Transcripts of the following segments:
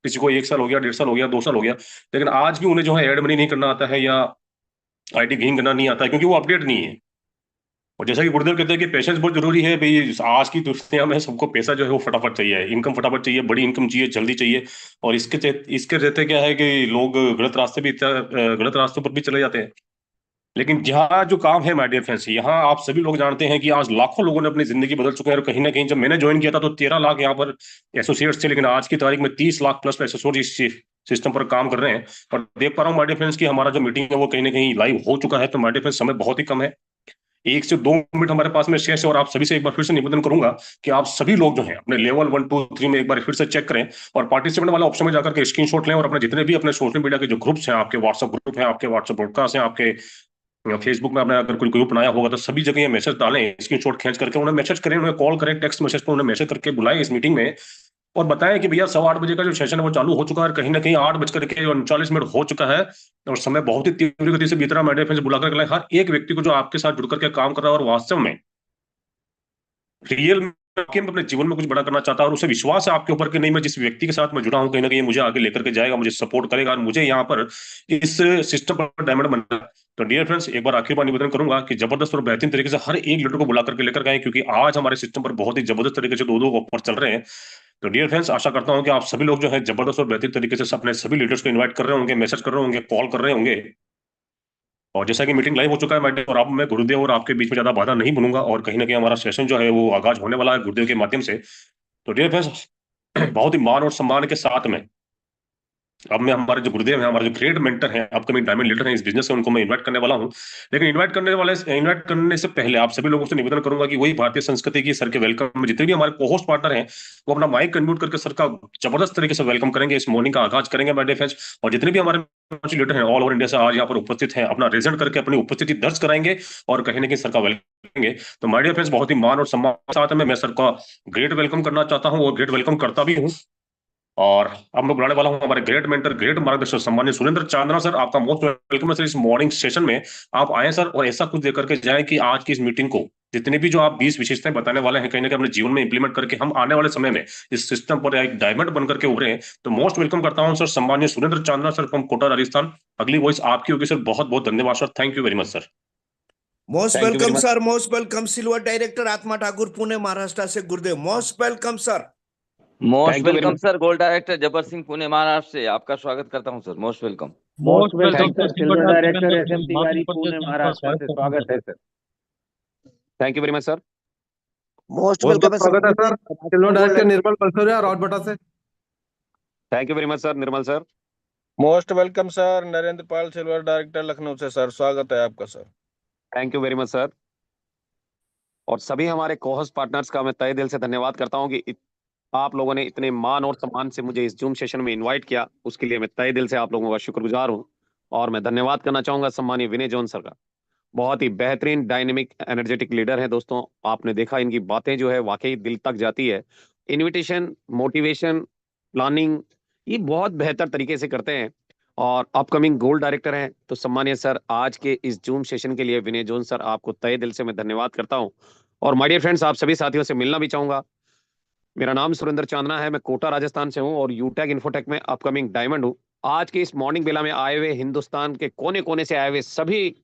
किसी को 1 साल हो गया, 1.5 साल हो गया, 2 साल हो गया, लेकिन आज भी उन्हें जो है एड मनी नहीं करना आता है या आईटी गेन करना नहीं आता है, क्योंकि वो अपडेट नहीं है। और जैसा कि गुरुदेव कहते हैं कि पेशेंस बहुत जरूरी है भाई। आज की दुनिया में सबको पैसा जो है वो फटाफट चाहिए, इनकम फटाफट चाहिए, बड़ी इनकम चाहिए, जल्दी चाहिए। और इसके रहते क्या है कि लोग गलत रास्ते पर भी चले जाते हैं। लेकिन यहाँ जो काम है माय डियर फ्रेंड्स, यहाँ आप सभी लोग जानते हैं कि आज लाखों लोगों ने अपनी जिंदगी बदल चुके हैं। और कहीं ना कहीं जब मैंने ज्वाइन किया था तो 13 लाख यहाँ पर एसोसिएट्स थे, लेकिन आज की तारीख में 30 लाख प्लस एसोसिएट इस सिस्टम पर काम कर रहे हैं। और देख पा रहा हूँ माय डियर फ्रेंड्स की हमारा जो मीटिंग है वो कहीं ना कहीं लाइव हो चुका है। तो माय डियर फ्रेंड्स समय बहुत ही कम है, 1 से 2 मिनट हमारे पास में शेष है। और आप सभी से एक बार फिर से निवेदन करूंगा कि आप सभी लोग जो हैं अपने लेवल 1 2 3 में एक बार फिर से चेक करें, और पार्टिसिपेंट वाला ऑप्शन में जाकर के स्क्रीनशॉट लें, और अपने जितने भी अपने सोशल मीडिया के जो ग्रुप्स हैं, आपके व्हाट्सएप ग्रुप हैं, आपके व्हाट्सएप ब्रॉडकास्ट हैं, आपके फेसबुक में आपने अगर कोई ग्रुप बनाया होगा तो सभी जगह ये मैसेज डालें, स्क्रीनशॉट खींच करके उन्हें मैसेज करें, उन्हें कॉल करें, टेक्स्ट मैसेज पर उन्हें मैसेज करके बुलाएं इस मीटिंग में। और बताएं कि भैया 8:15 का जो सेशन है वो चालू हो चुका है, और कहीं ना कहीं 8:39 हो चुका है। और समय बहुत ही तीव्र गति से बीत रहा है। मैडम फ्रेंड्स बुला करके हर एक व्यक्ति को जो आपके साथ जुड़ करके काम कर रहा है और वास्तव में रियल में अपने जीवन में कुछ बड़ा करना चाहता है, और उसे विश्वास है आपके ऊपर कि नहीं, मैं जिस व्यक्ति के साथ मैं जुड़ा हूं कहीं ना कहीं मुझे आगे लेकर के जाएगा, मुझे सपोर्ट करेगा, और मुझे यहाँ पर इस सिस्टम पर डायमंड बनना है। तो डियर फ्रेंड्स एक बार आखिर बार निवेदन करूंगा कि जबरदस्त और बेहतरीन तरीके से हर एक लीडर को बुला करके लेकर गए, क्योंकि आज हमारे सिस्टम पर बहुत ही जबरदस्त तरीके से दो दो ऑफर चल रहे हैं। तो डियर फ्रेंड्स आशा करता हूं कि आप सभी लोग जो है जबरदस्त और बेहतरीन तरीके से अपने सभी लीडर्स को इन्वाइट कर रहे होंगे, मैसेज कर रहे होंगे, कॉल कर रहे होंगे। और जैसा कि मीटिंग लाइव हो चुका है मैडम, और अब मैं गुरुदेव और आपके बीच में ज्यादा बाधा नहीं बनूंगा, और कहीं ना कहीं हमारा सेशन जो है वो आगाज होने वाला है गुरुदेव के माध्यम से। तो डियर फ्रेंड्स बहुत ही मान और सम्मान के साथ में अब मैं हमारे जो गुरुदेव हैं, हमारे जो ग्रेट मेंटर हैं, अपकमिंग डायमंड लीडर हैं इस बिजनेस से, उनको मैं इनवाइट करने वाला हूं। लेकिन इनवाइट करने से पहले आप सभी लोगों से निवेदन करूंगा कि वही भारतीय संस्कृति की सर के वेलकम में जितने भी हमारे कोहोस्ट पार्टनर हैं वो अपना माइक अनम्यूट करके सर का जबरदस्त तरीके से वेलकम करेंगे, इस मॉर्निंग का आगाज करेंगे माय डियर फ्रेंड्स। और जितने भी हमारे लीडर हैं ऑल ओवर इंडिया से आज यहाँ पर उपस्थित हैं, अपना रेजेंट करके अपनी उपस्थिति दर्ज कराएंगे और कहीं ना कहीं सर का वेलकम करेंगे। तो माय डियर फ्रेंड्स बहुत ही मान और सम्मान के साथ में मैं सर का ग्रेट वेलकम करना चाहता हूँ, और ग्रेट वेलकम करता भी हूँ। और अब मैं बुलाने वाला हूं हमारे ग्रेट मेंटर, ग्रेट मार्गदर्शक सम्मान्य सुरेंद्र चांदना सर। आपका मोस्ट वेलकम है सर इस मॉर्निंग सेशन में। आप आए सर और ऐसा कुछ देकर के जाएं कि आज की इस मीटिंग को जितनी भी जो आप 20 विशेषताएं बताने वाले हैं कहीं ना कहीं अपने जीवन में इंप्लीमेंट करके हम आने वाले समय में इस सिस्टम पर एक डायमंड बनकर के उभरे। तो मोस्ट वेलकम करता हूं सर सम्मान्य सुरेंद्र चांदना सर फ्रॉम कोटा राजस्थान। अगली वॉइस आपकी होगी सर। बहुत बहुत धन्यवाद sir, thank you very much sir. Most thank you very welcome much. Sir, most welcome silver director Atma Thakur Pune Maharashtra से गुरुदेव, most welcome sir. Most thank you very welcome much. Sir, gold director Jabar Singh Pune Maharashtra से आपका स्वागत करता हूं sir. Most welcome. Most welcome thank sir, silver director S M Tiwari Pune Maharashtra से स्वागत है sir. Thank you very much sir. Most बहुत वेलकम बहुत है स्वागत है sir. Sir, silver director Nirmal Palsoria Rautbhata से। Thank you very much sir Nirmal sir. Most welcome sir, Narendra Pal silver director Lucknow से सर, स्वागत है आपका sir. Thank you very much sir. और सभी हमारे कोहोस्ट पार्टनर्स का मैं तहे दिल से धन्यवाद करता हूं कि आप लोगों ने इतने मान और सम्मान से मुझे इस जूम सेशन में इनवाइट किया, उसके लिए मैं तहे दिल से आप लोगों का शुक्रगुजार हूं। और मैं धन्यवाद करना चाहूंगा सम्मानीय विनय जॉन सर का। बहुत ही बेहतरीन डायनेमिक एनर्जेटिक लीडर है दोस्तों। आपने देखा इनकी बातें जो है वाकई दिल तक जाती है। इनविटेशन, मोटिवेशन, प्लानिंग ये बहुत बेहतर तरीके से करते हैं, और अपकमिंग गोल्ड डायरेक्टर हैं। तो सम्मानीय सर आज के इस जूम सेशन के लिए विनय जॉन सर आपको तहे दिल से मैं धन्यवाद करता हूं। और माय डियर फ्रेंड्स आप सभी साथियों से मिलना भी चाहूंगा। मेरा नाम सुरेंद्र चांदना है, मैं कोटा राजस्थान से हूं और यूटेक इन्फोटेक में अपकमिंग डायमंड हूं। आज के इस मॉर्निंग बेला में आए हुए हिंदुस्तान के कोने कोने से आए हुए सभी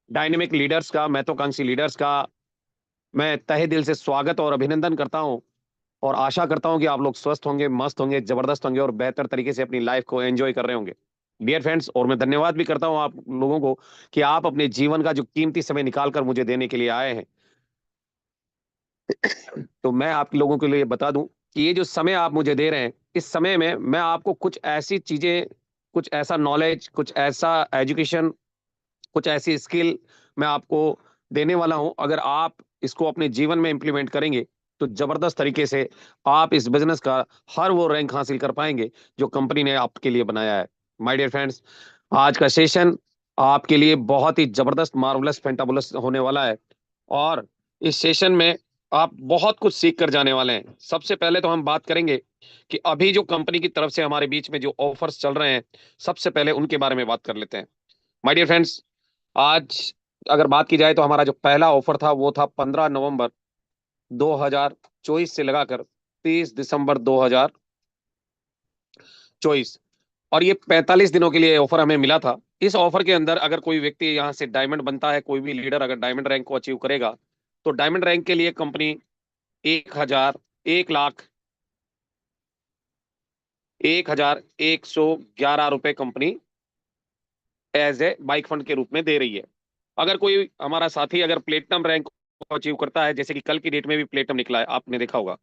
डायनेमिक लीडर्स का, महत्वाकांक्षी लीडर्स का मैं तहे दिल से स्वागत और अभिनंदन करता हूं। और आशा करता हूं कि आप लोग स्वस्थ होंगे, मस्त होंगे, जबरदस्त होंगे और बेहतर तरीके से अपनी लाइफ को एंजॉय कर रहे होंगे डियर फ्रेंड्स। और मैं धन्यवाद भी करता हूं आप लोगों को कि आप अपने जीवन का जो कीमती समय निकाल कर मुझे देने के लिए आए हैं। तो मैं आप लोगों के लिए बता दूं कि ये जो समय आप मुझे दे रहे हैं, इस समय में मैं आपको कुछ ऐसी चीजें, कुछ ऐसा नॉलेज, कुछ ऐसा एजुकेशन, कुछ ऐसी स्किल मैं आपको देने वाला हूं। अगर आप इसको अपने जीवन में इंप्लीमेंट करेंगे तो जबरदस्त तरीके से आप इस बिजनेस का हर वो रैंक हासिल कर पाएंगे जो कंपनी ने आपके लिए बनाया है। माय डियर फ्रेंड्स आज का सेशन आपके लिए बहुत ही जबरदस्त, मार्वलस, फैंटाबुलस होने वाला है। और इस सेशन में आप बहुत कुछ सीख कर जाने वाले हैं। सबसे पहले तो हम बात करेंगे कि अभी जो कंपनी की तरफ से हमारे बीच में जो ऑफर्स चल रहे हैं, सबसे पहले उनके बारे में बात कर लेते हैं। माय डियर फ्रेंड्स आज अगर बात की जाए तो हमारा जो पहला ऑफर था वो था 15 नवंबर 2024 से लगाकर 30 दिसंबर चॉइस। और ये 45 दिनों के लिए ऑफर हमें मिला था। इस ऑफर के अंदर अगर कोई व्यक्ति यहाँ से डायमंड बनता है, कोई भी लीडर अगर डायमंड रैंक को अचीव करेगा, तो डायमंड रैंक के लिए कंपनी 1,111 रुपए company as a bike fund के रूप में दे रही है। अगर कोई हमारा साथी अगर प्लेटिनम रैंक को अचीव करता है, जैसे कि कल की डेट में भी प्लेटिनम निकला है, आपने देखा होगा,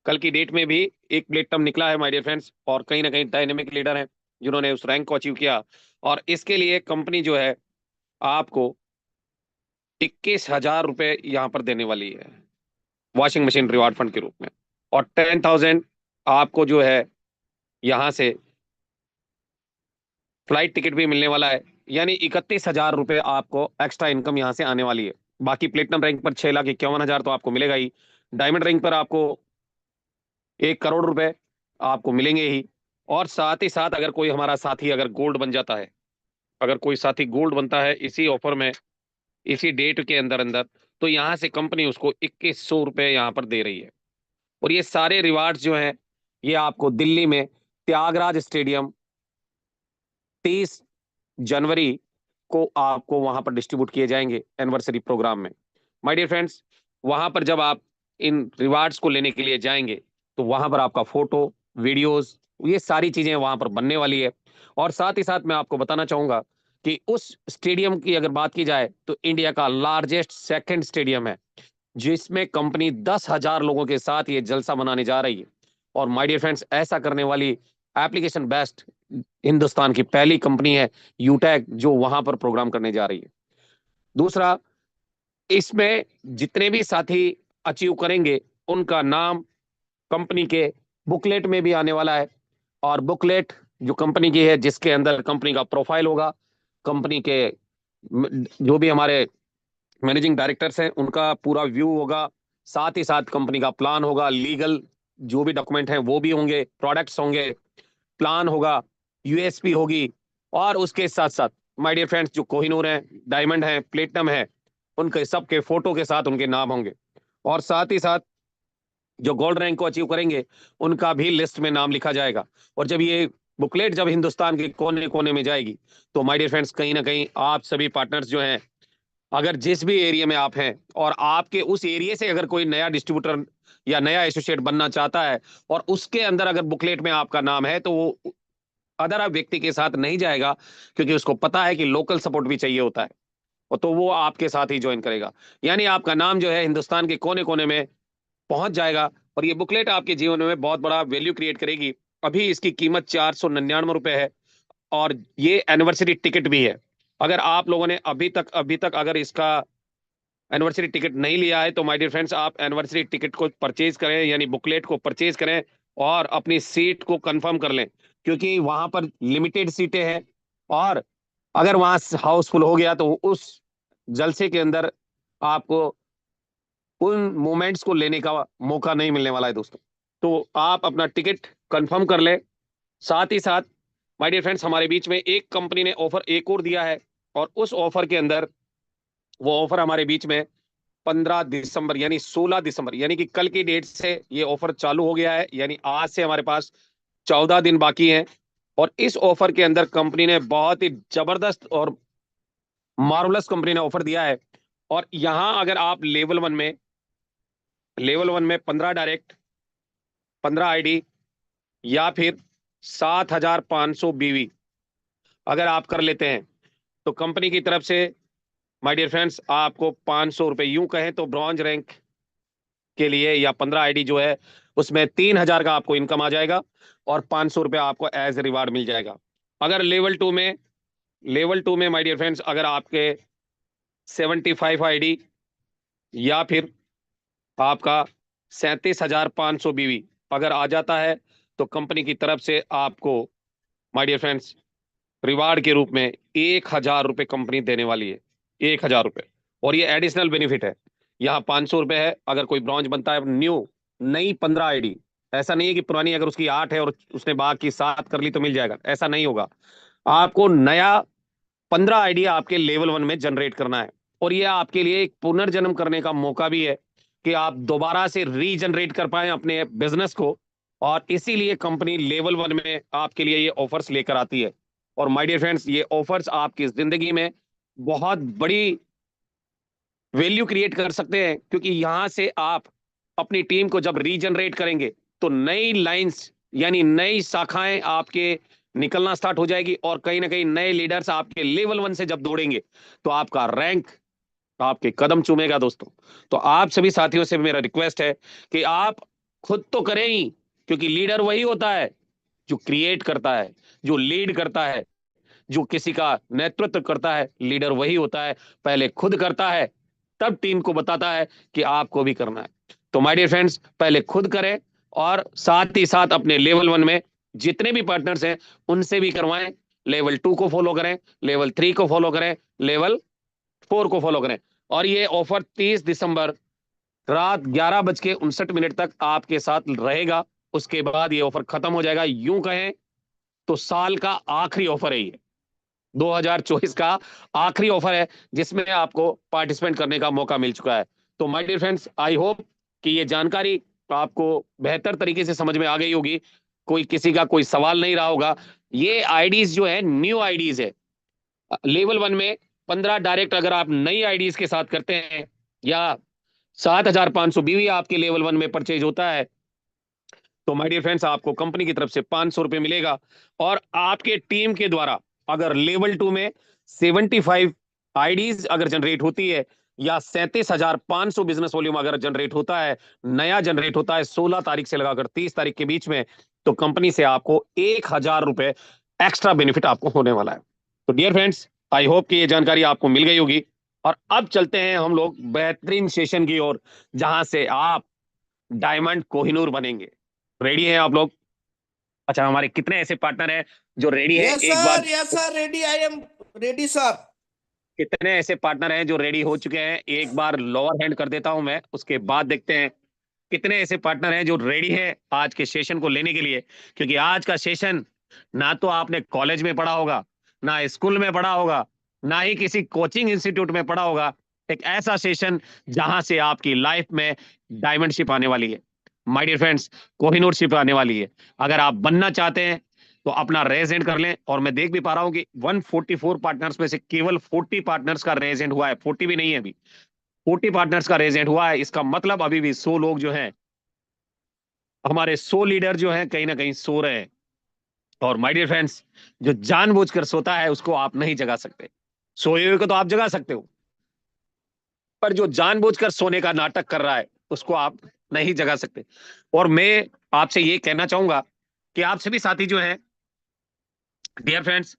कल की डेट में भी एक प्लेटिनम निकला है माय डियर फ्रेंड्स, और कहीं ना कहीं डायनेमिक लीडर हैं जिन्होंने उस रैंक को अचीव किया। और इसके लिए कंपनी जो है आपको 21,000 रुपए यहाँ पर देने वाली है वॉशिंग मशीन रिवार्ड फंड के रूप में, और 10,000 आपको जो है यहाँ से फ्लाइट टिकट भी मिलने वाला है। यानी 31,000 रुपए आपको एक्स्ट्रा इनकम यहाँ से आने वाली है। बाकी प्लेटिनम रैंक पर 6,51,000 तो आपको मिलेगा ही, डायमंड रैंक पर आपको 1 करोड़ रुपए आपको मिलेंगे ही। और साथ ही साथ अगर कोई हमारा साथी अगर गोल्ड बन जाता है, अगर कोई साथी गोल्ड बनता है इसी ऑफर में, इसी डेट के अंदर अंदर, तो यहाँ से कंपनी उसको 2,100 रुपए यहाँ पर दे रही है। और ये सारे रिवार्ड्स जो हैं ये आपको दिल्ली में त्यागराज स्टेडियम 30 जनवरी को आपको वहां पर डिस्ट्रीब्यूट किए जाएंगे एनिवर्सरी प्रोग्राम में। माय डियर फ्रेंड्स, वहां पर जब आप इन रिवार्ड्स को लेने के लिए जाएंगे तो वहां पर आपका फोटो, वीडियोस, ये सारी चीजें वहां पर बनने वाली है। और साथ ही साथ मैं आपको बताना चाहूंगा कि उस स्टेडियम की अगर बात की जाए तो इंडिया का लार्जेस्ट सेकंड स्टेडियम है, जिसमें कंपनी 10,000 लोगों के साथ ये जलसा मनाने जा रही है। और माय डियर फ्रेंड्स, ऐसा करने वाली एप्लीकेशन बेस्ट हिंदुस्तान की पहली कंपनी है यूटेक, जो वहां पर प्रोग्राम करने जा रही है। दूसरा, इसमें जितने भी साथी अचीव करेंगे उनका नाम कंपनी के बुकलेट में भी आने वाला है। और बुकलेट जो कंपनी की है, जिसके अंदर कंपनी का प्रोफाइल होगा, कंपनी के जो भी हमारे मैनेजिंग डायरेक्टर्स हैं उनका पूरा व्यू होगा, साथ ही साथ कंपनी का प्लान होगा, लीगल जो भी डॉक्यूमेंट हैं वो भी होंगे, प्रोडक्ट्स होंगे, प्लान होगा, यूएसपी होगी। और उसके साथ साथ माय डियर फ्रेंड्स, जो कोहिनूर है, डायमंड है, प्लेटिनम है, उनके सबके फोटो के साथ उनके नाम होंगे। और साथ ही साथ जो गोल्ड रैंक को अचीव करेंगे उनका भी लिस्ट में नाम लिखा जाएगा। और जब ये बुकलेट जब हिंदुस्तान के कोने कोने में जाएगी तो माय डियर फ्रेंड्स, कहीं ना कहीं आप सभी पार्टनर्स जो हैं, अगर जिस भी एरिया में आप हैं और आपके उस एरिया से अगर कोई नया डिस्ट्रीब्यूटर या नया एसोसिएट बनना चाहता है और उसके अंदर अगर बुकलेट में आपका नाम है, तो वो अदर व्यक्ति के साथ नहीं जाएगा, क्योंकि उसको पता है कि लोकल सपोर्ट भी चाहिए होता है, और तो वो आपके साथ ही ज्वाइन करेगा। यानी आपका नाम जो है हिंदुस्तान के कोने कोने में पहुंच जाएगा। और ये बुकलेट आपके जीवन में बहुत बड़ा वैल्यू क्रिएट करेगी। अभी इसकी कीमत 499 रुपए है, और ये एनिवर्सरी टिकट भी है। अगर आप लोगों ने अभी तक अगर इसका एनिवर्सरी टिकट नहीं लिया है, तो माय डियर फ्रेंड्स, आप एनिवर्सरी टिकट को परचेज करें, यानी बुकलेट को परचेज करें और अपनी सीट को कंफर्म कर लें, क्योंकि वहां पर लिमिटेड सीटें हैं। और अगर वहां हाउसफुल हो गया तो उस जलसे के अंदर आपको उन मोमेंट्स को लेने का मौका नहीं मिलने वाला है दोस्तों। तो आप अपना टिकट कंफर्म कर लें। साथ ही साथ माय डियर फ्रेंड्स, हमारे बीच में एक कंपनी ने ऑफर एक और दिया है, और उस ऑफर के अंदर वो ऑफर हमारे बीच में 15 दिसंबर यानी 16 दिसंबर यानी कि कल की डेट से ये ऑफर चालू हो गया है। यानी आज से हमारे पास 14 दिन बाकी हैं। और इस ऑफर के अंदर कंपनी ने बहुत ही जबरदस्त और मार्वलस कंपनी ने ऑफर दिया है। और यहां अगर आप लेवल वन में 15 डायरेक्ट, 15 आईडी या फिर 7,500 बीवी अगर आप कर लेते हैं, तो कंपनी की तरफ से माय डियर फ्रेंड्स आपको 500 रुपए, यूं कहें तो ब्रॉन्ज रैंक के लिए या 15 आईडी जो है उसमें 3,000 का आपको इनकम आ जाएगा, और 500 रुपए आपको एज रिवार्ड मिल जाएगा। अगर लेवल टू में माय डियर फ्रेंड्स, अगर आपके 75 आईडी या फिर आपका 37,500 बीवी अगर आ जाता है, तो कंपनी की तरफ से आपको माय डियर फ्रेंड्स रिवार्ड के रूप में 1,000 रुपए कंपनी देने वाली है, 1,000 रुपए। और ये एडिशनल बेनिफिट है। यहाँ 500 रुपए है अगर कोई ब्रॉन्ज बनता है, नई 15 आईडी। ऐसा नहीं है कि पुरानी अगर उसकी 8 है और उसने बाकी 7 कर ली तो मिल जाएगा, ऐसा नहीं होगा। आपको नया 15 आईडी आपके लेवल 1 में जनरेट करना है। और ये आपके लिए एक पुनर्जन्म करने का मौका भी है कि आप दोबारा से रीजनरेट कर पाए अपने बिजनेस को, और इसीलिए कंपनी लेवल 1 में आपके लिए ये ऑफर्स लेकर आती है। और माय डियर फ्रेंड्स, ये ऑफर्स आपकी जिंदगी में बहुत बड़ी वैल्यू क्रिएट कर सकते हैं, क्योंकि यहां से आप अपनी टीम को जब रीजनरेट करेंगे तो नई लाइंस यानी नई शाखाएं आपके निकलना स्टार्ट हो जाएगी, और कहीं ना कहीं नए लीडर्स आपके लेवल 1 से जब दौड़ेंगे तो आपका रैंक आपके कदम चूमेगा दोस्तों। तो आप सभी साथियों से मेरा रिक्वेस्ट है कि आप खुद तो करें ही, क्योंकि लीडर वही होता है जो क्रिएट करता है, जो लीड करता है, जो किसी का नेतृत्व करता है। लीडर वही होता है, पहले खुद करता है, तब टीम को बताता है कि आपको भी करना है। तो माय डियर फ्रेंड्स, पहले खुद करें और साथ ही साथ अपने लेवल 1 में जितने भी पार्टनर्स हैं उनसे भी करवाएं। लेवल 2 को फॉलो करें, लेवल 3 को फॉलो करें, लेवल 4 को फॉलो करें। और ये ऑफर 30 दिसंबर रात 11:59 तक आपके साथ रहेगा। उसके बाद ये ऑफर खत्म हो जाएगा। यूं कहें तो साल का आखिरी ऑफर है ये, 2024 का आखिरी ऑफर है जिसमें आपको पार्टिसिपेट करने का मौका मिल चुका है। तो my dear friends, I hope कि ये जानकारी आपको बेहतर तरीके से समझ में आ गई होगी, कोई किसी का कोई सवाल नहीं रहा होगा। ये आईडीज जो है न्यू आईडीज है। लेवल 1 में 15 डायरेक्ट अगर आप नई आईडीज के साथ करते हैं, या 7,500 बीवी आपके लेवल 1 में परचेज होता है, तो माय डियर फ्रेंड्स आपको कंपनी की तरफ से 500 रुपए मिलेगा। और आपके टीम के द्वारा अगर लेवल 2 में 75 आईडीज अगर जनरेट होती है, या 37,500 बिजनेस वॉल्यूम अगर जनरेट होता है, नया जनरेट होता है 16 तारीख से लगाकर 30 तारीख के बीच में, तो कंपनी से आपको 1,000 रुपए एक्स्ट्रा बेनिफिट आपको होने वाला है। तो डियर फ्रेंड्स, आई होप कि ये जानकारी आपको मिल गई होगी। और अब चलते हैं हम लोग बेहतरीन सेशन की ओर, जहां से आप डायमंड कोहिनूर बनेंगे। रेडी हैं आप लोग? अच्छा, हमारे कितने ऐसे पार्टनर हैं जो रेडी हैं? एक बार yes sir, ready, I am ready sir. कितने ऐसे पार्टनर हैं जो रेडी हो चुके हैं? एक बार लोअर हैंड कर देता हूं मैं, उसके बाद देखते हैं कितने ऐसे पार्टनर हैं जो रेडी हैं आज के सेशन को लेने के लिए। क्योंकि आज का सेशन ना तो आपने कॉलेज में पढ़ा होगा, ना स्कूल में पढ़ा होगा, ना ही किसी कोचिंग इंस्टीट्यूट में पढ़ा होगा। एक ऐसा सेशन जहां से आपकी लाइफ में डायमंडशिप आने वाली है, माय डियर फ्रेंड्स, कोहिनूरशिप आने वाली है। अगर आप बनना चाहते हैं तो अपना रेज एंड कर लें। और मैं देख भी पा रहा हूं कि 144 पार्टनर्स में से केवल 40 पार्टनर्स का रेज एंड हुआ है। 40 भी नहीं है, अभी 40 पार्टनर्स का रेज एंड हुआ है। इसका मतलब अभी भी 100 लोग जो हैं, हमारे 100 लीडर जो हैं, कहीं ना कहीं सो रहे हैं। और माय डियर फ्रेंड्स, जो जानबूझकर सोता है उसको आप नहीं जगा सकते। सोए हुए को तो आप जगा सकते हो, पर जो जानबूझकर सोने का नाटक कर रहा है उसको आप नहीं जगा सकते। और मैं आपसे ये कहना चाहूंगा कि आप सभी साथी जो हैं, डियर फ्रेंड्स,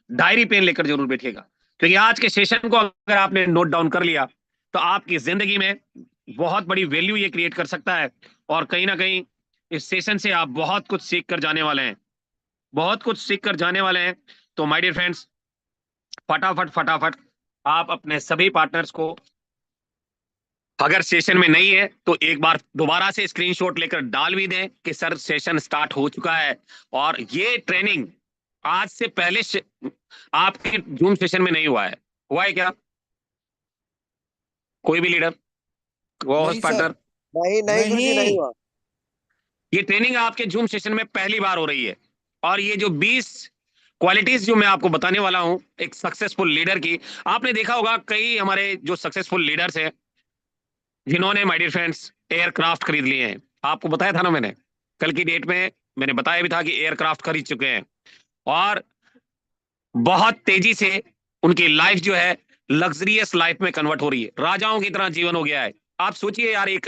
डायरी पेन लेकर जरूर बैठिएगा, क्योंकि आज के सेशन को अगर आपने नोट डाउन कर लिया तो आपकी जिंदगी में बहुत बड़ी वैल्यू ये क्रिएट कर सकता है। और कहीं ना कहीं इस सेशन से आप बहुत कुछ सीख कर जाने वाले हैं, बहुत कुछ सीख कर जाने वाले हैं। तो माय डियर फ्रेंड्स, फटाफट फटाफट आप अपने सभी पार्टनर्स को, अगर सेशन में नहीं है तो एक बार दोबारा से स्क्रीनशॉट लेकर डाल भी दें कि सर सेशन स्टार्ट हो चुका है। और ये ट्रेनिंग आज से पहले आपके जूम सेशन में नहीं हुआ है। हुआ है क्या? कोई भी लीडर, नहीं पार्टनर? सर, नहीं नहीं गुरुजी, नहीं नहीं। हुआ। ये ट्रेनिंग आपके जूम सेशन में पहली बार हो रही है। और ये जो 20 क्वालिटीज जो मैं आपको बताने वाला हूं एक सक्सेसफुल लीडर की, आपने देखा होगा कई हमारे जो सक्सेसफुल लीडर्स हैं जिन्होंने, माय डियर फ्रेंड्स, एयरक्राफ्ट खरीद लिए हैं। आपको बताया था ना मैंने, कल की डेट में मैंने बताया भी था कि एयरक्राफ्ट खरीद चुके हैं। और बहुत तेजी से उनकी लाइफ जो है लग्जरियस लाइफ में कन्वर्ट हो रही है, राजाओं की तरह जीवन हो गया है। आप सोचिए यार, एक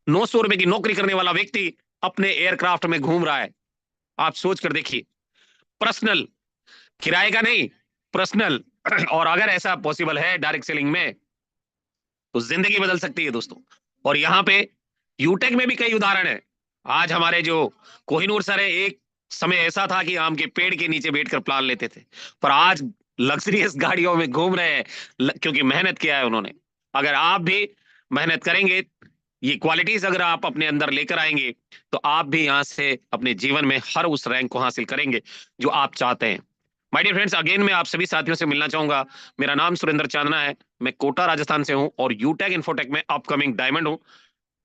900 रुपए की नौकरी करने वाला व्यक्ति अपने एयरक्राफ्ट में घूम रहा है। आप सोच कर देखिए, पर्सनल, किराए का नहीं, पर्सनल। और अगर ऐसा पॉसिबल है डायरेक्ट सेलिंग में, तो जिंदगी बदल सकती है दोस्तों। और यहाँ पे यूटेक में भी कई उदाहरण है। आज हमारे जो कोहिनूर सर है, एक समय ऐसा था कि आम के पेड़ के नीचे बैठकर प्लान लेते थे, पर आज लग्जरियस गाड़ियों में घूम रहे हैं, क्योंकि मेहनत किया है उन्होंने। अगर आप भी मेहनत करेंगे, ये क्वालिटीज अगर आप अपने अंदर लेकर आएंगे, तो आप भी यहाँ से अपने जीवन में हर उस रैंक को हासिल करेंगे जो आप चाहते हैं। माय डियर फ्रेंड्स, अगेन मैं आप सभी साथियों से मिलना चाहूंगा। मेरा नाम सुरेंद्र चांदना है, मैं कोटा राजस्थान से हूं और यूटेक इन्फोटेक में अपकमिंग डायमंड हूं।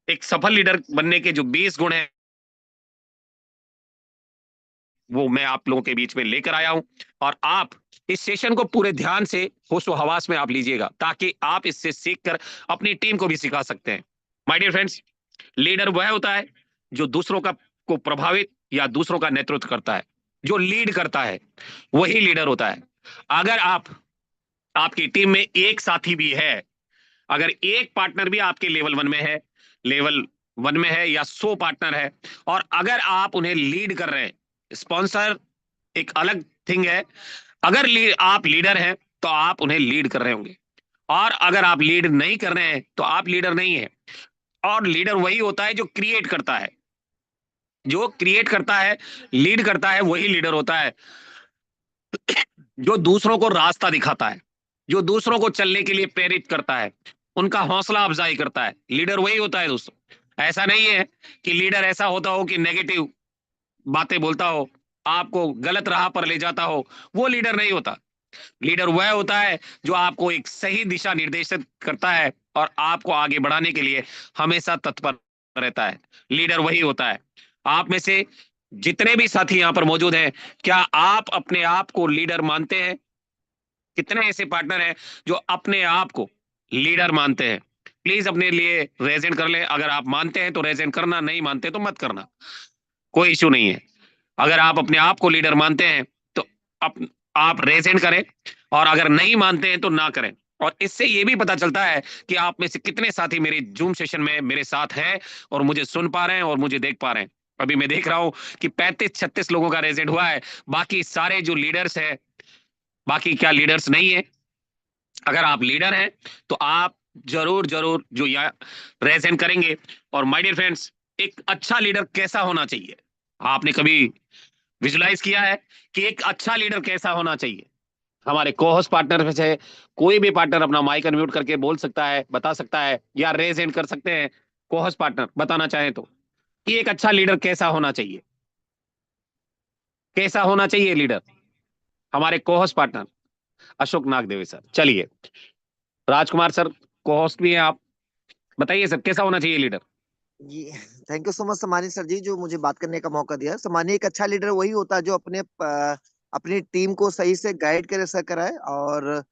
एक सफल लीडर बनने के जो 20 गुण हैं वो मैं आप लोगों के बीच में लेकर आया हूं। और आप इस सेशन को पूरे ध्यान से होशो हवास में आप लीजिएगा, ताकि आप इससे सीखकर अपनी टीम को भी सिखा सकते हैं। माय डियर फ्रेंड्स, लीडर वह होता है जो दूसरों का को प्रभावित या दूसरों का नेतृत्व करता है। जो लीड करता है वही लीडर होता है। अगर आपकी टीम में एक साथी भी है, अगर एक पार्टनर भी आपके लेवल 1 में है या 100 पार्टनर है, और अगर आप उन्हें लीड कर रहे हैं, स्पॉन्सर एक अलग थिंग है। अगर आप लीडर हैं तो आप उन्हें लीड कर रहे होंगे, और अगर आप लीड नहीं कर रहे हैं तो आप लीडर नहीं है। और लीडर वही होता है जो क्रिएट करता है। जो क्रिएट करता है, लीड करता है, वही लीडर होता है। जो दूसरों को रास्ता दिखाता है, जो दूसरों को चलने के लिए प्रेरित करता है, उनका हौसला अफजाई करता है, लीडर वही होता है दोस्तों। ऐसा नहीं है कि लीडर ऐसा होता हो कि नेगेटिव बातें बोलता हो, आपको गलत राह पर ले जाता हो। वो लीडर नहीं होता। लीडर वह होता है जो आपको एक सही दिशा निर्देशित करता है और आपको आगे बढ़ाने के लिए हमेशा तत्पर रहता है। लीडर वही होता है। आप में से जितने भी साथी यहां पर मौजूद हैं, क्या आप अपने आप को लीडर मानते हैं? कितने ऐसे पार्टनर हैं जो अपने आप को लीडर मानते हैं? प्लीज अपने लिए रेजेंट कर ले। अगर आप मानते हैं तो रेजेंट करना, नहीं मानते तो मत करना, कोई इश्यू नहीं है। अगर आप अपने आप को लीडर मानते हैं तो अप, आप रेजेंट करें, और अगर नहीं मानते हैं तो ना करें। और इससे ये भी पता चलता है कि आप में से कितने साथी मेरे जूम सेशन में मेरे साथ हैं और मुझे सुन पा रहे हैं और मुझे देख पा रहे हैं। अभी मैं देख रहा हूं कि 35-36 लोगों का रेजेंट हुआ है। बाकी सारे जो लीडर्स हैं, बाकी क्या लीडर्स नहीं है? अगर आप लीडर हैं तो आप जरूर जरूर जो यहाँ रेजेंट करेंगे। और माय डियर फ्रेंड्स, एक अच्छा लीडर कैसा होना चाहिए? आपने कभी विजुलाइज किया है कि एक अच्छा लीडर कैसा होना चाहिए? हमारे को-होस्ट पार्टनर में से कोई भी पार्टनर अपना माइक अनम्यूट करके बोल सकता है, बता सकता है, या रेज हैंड कर सकते हैं को-होस्ट पार्टनर बताना चाहें तो, कि एक अच्छा लीडर कैसा होना चाहिए। कैसा होना चाहिए लीडर? हमारे co-host partner Ashok Nagdevi sir, चलिए राजकुमार सर को-होस्ट भी हैं आप, बताइए सर कैसा होना चाहिए लीडर? जी, थैंक यू सो मच सम्मानित सर जी, जो मुझे बात करने का मौका दिया। सम्मानित, एक अच्छा लीडर वही होता है जो अपनी टीम को सही से गाइड करे, सर कराए, और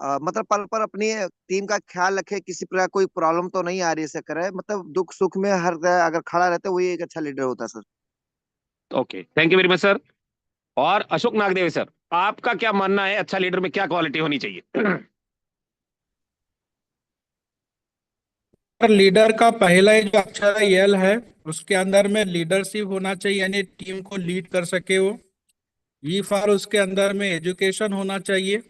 मतलब पल पर अपनी टीम का ख्याल रखे, किसी प्रकार कोई प्रॉब्लम तो नहीं आ रही है, सर कराए, मतलब दुख सुख में हर अगर खड़ा रहता है, वही एक अच्छा लीडर होता है sir. Okay, thank you very much sir. और अशोक नागदेवी सर, आपका क्या मानना है, अच्छा लीडर में क्या क्वालिटी होनी चाहिए? लीडर का पहला ही जो अक्षर है यल है, उसके अंदर में लीडरशिप होना चाहिए, यानी टीम को लीड कर सके वो। ई फॉर उसके अंदर में एजुकेशन होना चाहिए।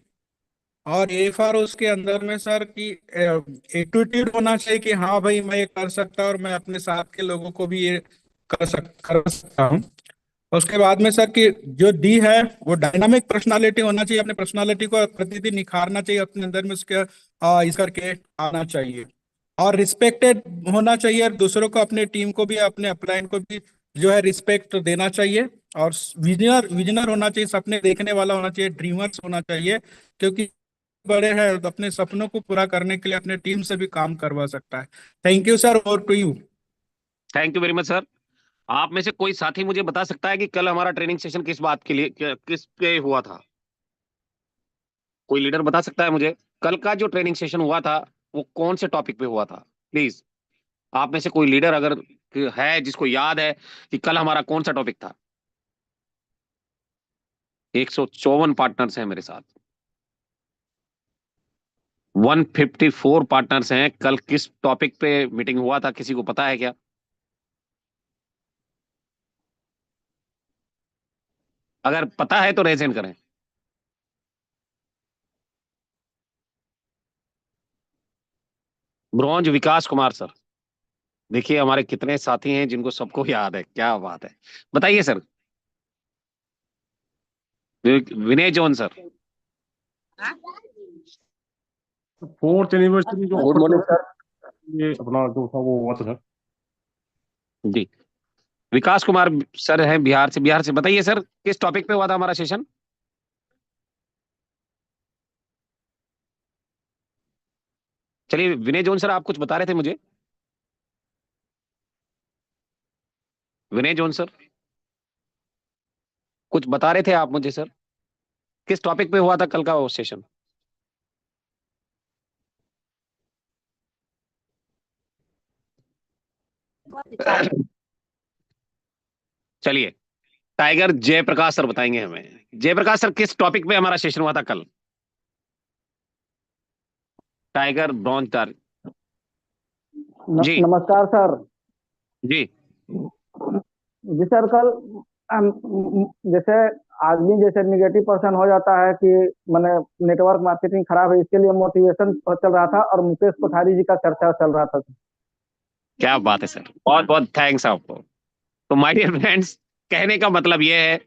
और ए फॉर उसके अंदर में सर की एटीट्यूड होना चाहिए कि हाँ भाई मैं ये कर सकता हूँ और मैं अपने साथ के लोगों को भी ये कर सकता हूँ। उसके बाद में सर की जो डी है वो डायनामिक पर्सनालिटी होना चाहिए, अपने पर्सनालिटी को प्रतिदिन निखारना चाहिए, अपने अंदर में उसके इस करके आना चाहिए। और रिस्पेक्टेड होना चाहिए, और दूसरों को, अपने टीम को भी, अपने अपलाइन को भी जो है रिस्पेक्ट देना चाहिए। और विजनर विजनर होना चाहिए, सपने देखने वाला होना चाहिए, ड्रीमर्स होना चाहिए, क्योंकि बड़े हैं तो अपने सपनों को पूरा करने के लिए अपने टीम से भी काम करवा सकता है। Thank you sir, over to you. Thank you very much sir. आप में से कोई साथी मुझे बता सकता है कि कल हमारा ट्रेनिंग सेशन किस बात के लिए, किस पे हुआ था? कोई लीडर बता सकता है मुझे कल का जो ट्रेनिंग सेशन हुआ था वो कौन से टॉपिक पे हुआ था? प्लीज, आप में से कोई लीडर अगर है जिसको याद है कि कल हमारा कौन सा टॉपिक था? 154 पार्टनर्स हैं मेरे साथ, 154 पार्टनर्स हैं। कल किस टॉपिक पे मीटिंग हुआ था, किसी को पता है क्या? अगर पता है तो रेज हैंड करें। ब्रॉन्ज विकास कुमार सर, देखिए हमारे कितने साथी हैं जिनको सबको याद है, क्या बात है। बताइए सर। विनय जॉन सर। फोर्थ एनिवर्सरी जो गुड मॉर्निंग सर। ये अपना जो था वो हुआ था सर। जी, विकास कुमार सर हैं बिहार से। बिहार से बताइए सर किस टॉपिक पे हुआ था हमारा सेशन? चलिए विनय जॉन सर, आप कुछ बता रहे थे मुझे। विनय जॉन सर। कुछ बता रहे थे आप मुझे सर, किस टॉपिक पे हुआ था कल का वो सेशन? चलिए, टाइगर जयप्रकाश सर बताएंगे हमें। जयप्रकाश सर, किस टॉपिक पे हमारा सेशन हुआ था कल? टाइगर ब्रॉन्ज टार जी नमस्कार सर। जी जी सर, कल जैसे आदमी जैसे निगेटिव पर्सन हो जाता है कि मैंने नेटवर्क मार्केटिंग खराब है, इसके लिए मोटिवेशन चल रहा था और मुकेश कोठारी जी का चर्चा चल रहा था। क्या बात है सर, बहुत बहुत थैंक्स आपको। तो माय डियर फ्रेंड्स, कहने का मतलब ये है,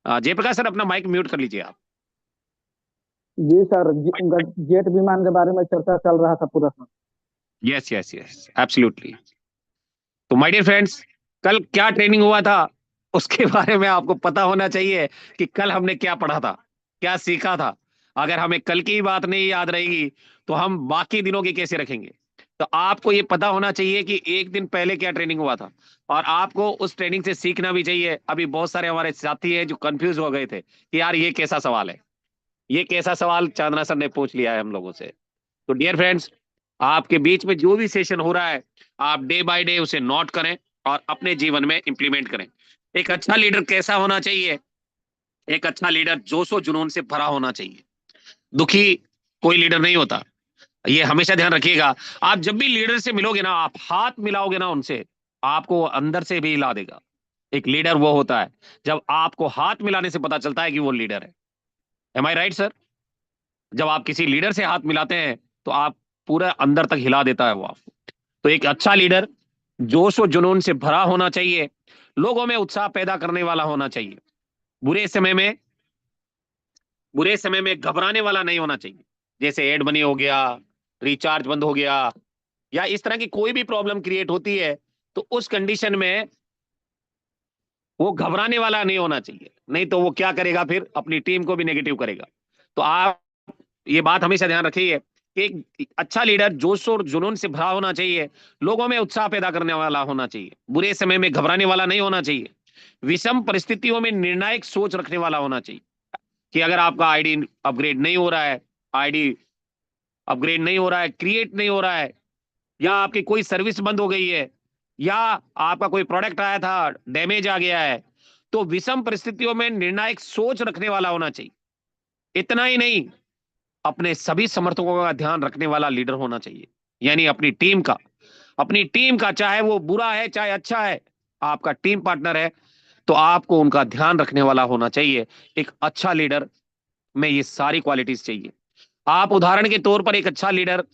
जयप्रकाश सर अपना माइक म्यूट कर लीजिए आप। जी सर, जेट विमान के बारे में चर्चा चल रहा था पूरा sir. Yes yes yes, absolutely. तो माय डियर फ्रेंड्स, कल क्या ट्रेनिंग हुआ था उसके बारे में आपको पता होना चाहिए कि कल हमने क्या पढ़ा था, क्या सीखा था। अगर हमें कल की बात नहीं याद रहेगी तो हम बाकी दिनों की कैसे रखेंगे? तो आपको ये पता होना चाहिए कि एक दिन पहले क्या ट्रेनिंग हुआ था, और आपको उस ट्रेनिंग से सीखना भी चाहिए। अभी बहुत सारे हमारे साथी हैं जो कंफ्यूज हो गए थे कि यार ये कैसा सवाल है, ये कैसा सवाल चांदना सर ने पूछ लिया है हम लोगों से। तो डियर फ्रेंड्स, आपके बीच में जो भी सेशन हो रहा है, आप डे बाय डे उसे नोट करें और अपने जीवन में इंप्लीमेंट करें। एक अच्छा लीडर कैसा होना चाहिए? एक अच्छा लीडर जोशो जुनून से भरा होना चाहिए। दुखी कोई लीडर नहीं होता, ये हमेशा ध्यान रखिएगा। आप जब भी लीडर से मिलोगे ना, आप हाथ मिलाओगे ना उनसे, आपको वो अंदर से भी हिला देगा। एक लीडर वो होता है जब आपको हाथ मिलाने से पता चलता है कि वो लीडर है। एम आई राइट सर? जब आप किसी लीडर से हाथ मिलाते हैं तो आप पूरा अंदर तक हिला देता है वो आपको। तो एक अच्छा लीडर जोश और जुनून से भरा होना चाहिए, लोगों में उत्साह पैदा करने वाला होना चाहिए, बुरे समय में बुरे समय में घबराने वाला नहीं होना चाहिए। जैसे एड मनी हो गया, रिचार्ज बंद हो गया, या इस तरह की कोई भी प्रॉब्लम क्रिएट होती है, तो उस कंडीशन में वो घबराने वाला नहीं होना चाहिए। नहीं तो वो क्या करेगा, फिर अपनी टीम को भी नेगेटिव करेगा। तो आप ये बात हमेशा ध्यान रखिए कि एक अच्छा लीडर जोश और जुनून से भरा होना चाहिए, लोगों में उत्साह पैदा करने वाला होना चाहिए, बुरे समय में घबराने वाला नहीं होना चाहिए, विषम परिस्थितियों में निर्णायक सोच रखने वाला होना चाहिए। कि अगर आपका आईडी अपग्रेड नहीं हो रहा है, आईडी अपग्रेड नहीं हो रहा है, क्रिएट नहीं हो रहा है, या आपकी कोई सर्विस बंद हो गई है, या आपका कोई प्रोडक्ट आया था डैमेज आ गया है, तो विषम परिस्थितियों में निर्णायक सोच रखने वाला होना चाहिए। इतना ही नहीं, अपने सभी समर्थकों का ध्यान रखने वाला लीडर होना चाहिए। यानी अपनी टीम का चाहे वो बुरा है चाहे अच्छा है, आपका टीम पार्टनर है, तो आपको उनका ध्यान रखने वाला होना चाहिए। एक अच्छा लीडर में ये सारी क्वालिटीज चाहिए। आप उदाहरण के तौर पर एक अच्छा लीडर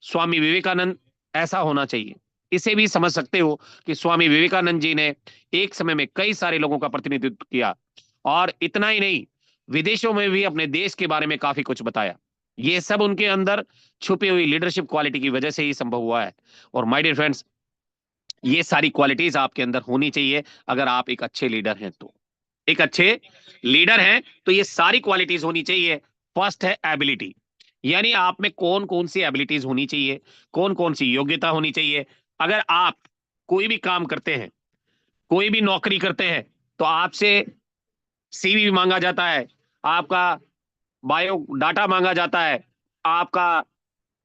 स्वामी विवेकानंद ऐसा होना चाहिए। इसे भी समझ सकते हो कि स्वामी विवेकानंद जी ने एक समय में कई सारे लोगों का प्रतिनिधित्व किया, और इतना ही नहीं, विदेशों में भी अपने देश के बारे में काफी कुछ बताया। ये सब उनके अंदर छुपी हुई लीडरशिप क्वालिटी की वजह से ही संभव हुआ है। और माय डियर फ्रेंड्स, ये सारी क्वालिटीज आपके अंदर होनी चाहिए अगर आप एक अच्छे लीडर हैं तो। एक अच्छे लीडर हैं तो ये सारी क्वालिटीज होनी चाहिए। फर्स्ट है एबिलिटी, यानी आप में कौन कौन सी एबिलिटीज होनी चाहिए, कौन कौन सी योग्यता होनी चाहिए। अगर आप कोई भी काम करते हैं, कोई भी नौकरी करते हैं, तो आपसे सीवी मांगा जाता है, आपका बायो डाटा मांगा जाता है, आपका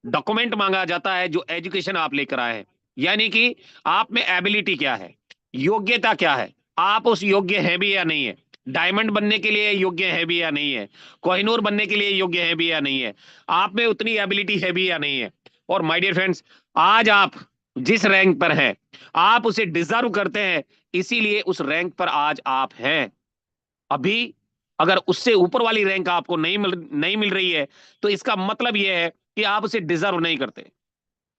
डॉक्यूमेंट मांगा जाता है जो एजुकेशन आप लेकर आए हैं। यानी कि आप में एबिलिटी क्या है, योग्यता क्या है, आप उस योग्य है भी या नहीं है, डायमंड बनने के लिए योग्य है भी या नहीं है, कोहिनूर बनने के लिए योग्य है भी या नहीं है, आप में उतनी एबिलिटी है भी या नहीं है। और माय डियर फ्रेंड्स, आज आप जिस रैंक पर हैं, आप उसे डिजर्व करते हैं, इसीलिए उस रैंक पर आज आप हैं। अभी अगर उससे ऊपर वाली रैंक आपको नहीं मिल रही है, तो इसका मतलब यह है कि आप उसे डिजर्व नहीं करते।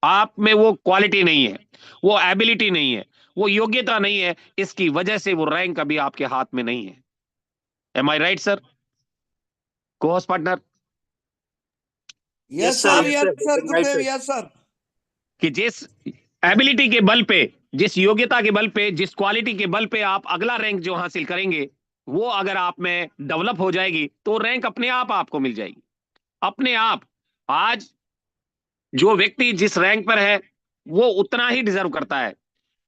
आप में वो क्वालिटी नहीं है, वो एबिलिटी नहीं है, वो योग्यता नहीं है, इसकी वजह से वो रैंक अभी आपके हाथ में नहीं है। एम आई राइट सर, को host partner? Yes sir, yes sir गुरुदेव, यस सर। कि जिस एबिलिटी के बल पे, जिस योग्यता के बल पे, जिस क्वालिटी के बल पे आप अगला रैंक जो हासिल करेंगे, वो अगर आप में डेवलप हो जाएगी तो रैंक अपने आप आपको मिल जाएगी, अपने आप। आज जो व्यक्ति जिस रैंक पर है वो उतना ही डिजर्व करता है।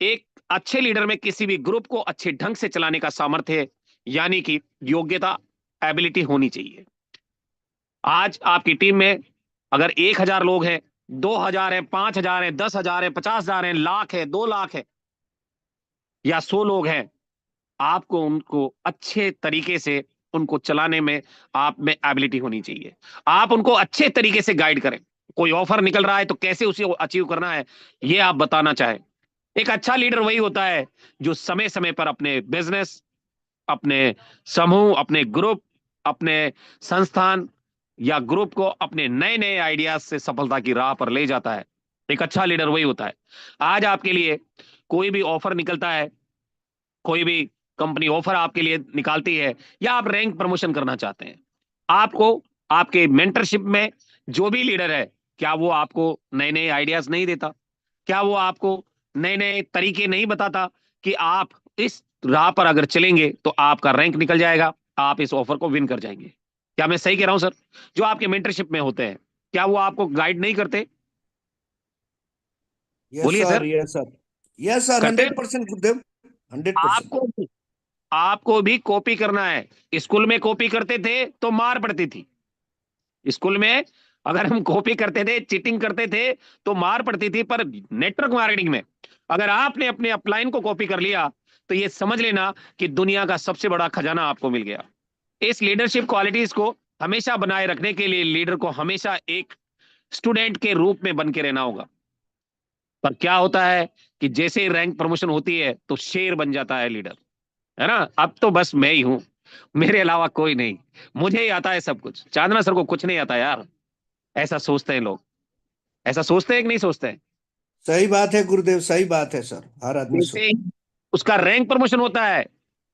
एक अच्छे लीडर में किसी भी ग्रुप को अच्छे ढंग से चलाने का सामर्थ्य है, यानी कि योग्यता, एबिलिटी होनी चाहिए। आज आपकी टीम में अगर 1,000 लोग हैं, 2,000 है, 5,000 है, 10,000 है, 50,000 है, लाख है, 2 लाख है या 100 लोग हैं, आपको उनको अच्छे तरीके से उनको चलाने में आप में एबिलिटी होनी चाहिए। आप उनको अच्छे तरीके से गाइड करें। कोई ऑफर निकल रहा है तो कैसे उसे अचीव करना है, ये आप बताना चाहें। एक अच्छा लीडर वही होता है जो समय समय पर अपने बिजनेस, अपने समूह, अपने ग्रुप, अपने संस्थान या ग्रुप को अपने नए नए आइडियाज से सफलता की राह पर ले जाता है। एक अच्छा लीडर वही होता है। आज आपके लिए कोई भी ऑफर निकलता है, कोई भी कंपनी ऑफर आपके लिए निकालती है, या आप रैंक प्रमोशन करना चाहते हैं, आपको आपके मेंटरशिप में जो भी लीडर है, क्या वो आपको नए नए आइडियाज नहीं देता? क्या वो आपको नए नए तरीके नहीं बताता कि आप इस राह पर अगर चलेंगे तो आपका रैंक निकल जाएगा, आप इस ऑफर को विन कर जाएंगे? क्या मैं सही कह रहा हूं सर? जो आपके मेंटरशिप में होते हैं, क्या वो आपको गाइड नहीं करते? यस बोलिए sir, sir. Yes sir, yes sir, करते हैं? 100% गुरुदेव, 100%। आपको आपको भी कॉपी करना है। स्कूल में कॉपी करते थे तो मार पड़ती थी। स्कूल में अगर हम कॉपी करते थे, चीटिंग करते थे तो मार पड़ती थी, पर नेटवर्क मार्केटिंग में अगर आपने अपने अपलाइन को कॉपी कर लिया तो ये समझ लेना कि दुनिया का सबसे बड़ा खजाना आपको मिल गया। इस लीडरशिप क्वालिटीज को हमेशा बनाए रखने के लिए लीडर को हमेशा एक स्टूडेंट के रूप में बन के रहना होगा। पर क्या होता है कि जैसे ही रैंक प्रमोशन होती है तो शेर बन जाता है लीडर, है ना? अब तो बस मैं ही हूं, मेरे अलावा कोई नहीं, मुझे ही आता है सब कुछ, चांदना सर को कुछ नहीं आता यार। ऐसा सोचते हैं लोग। ऐसा सोचते हैं कि नहीं सोचते हैं? सही बात है गुरुदेव, सही बात है सर, हर आदमी जैसे ही उसका रैंक प्रमोशन होता है,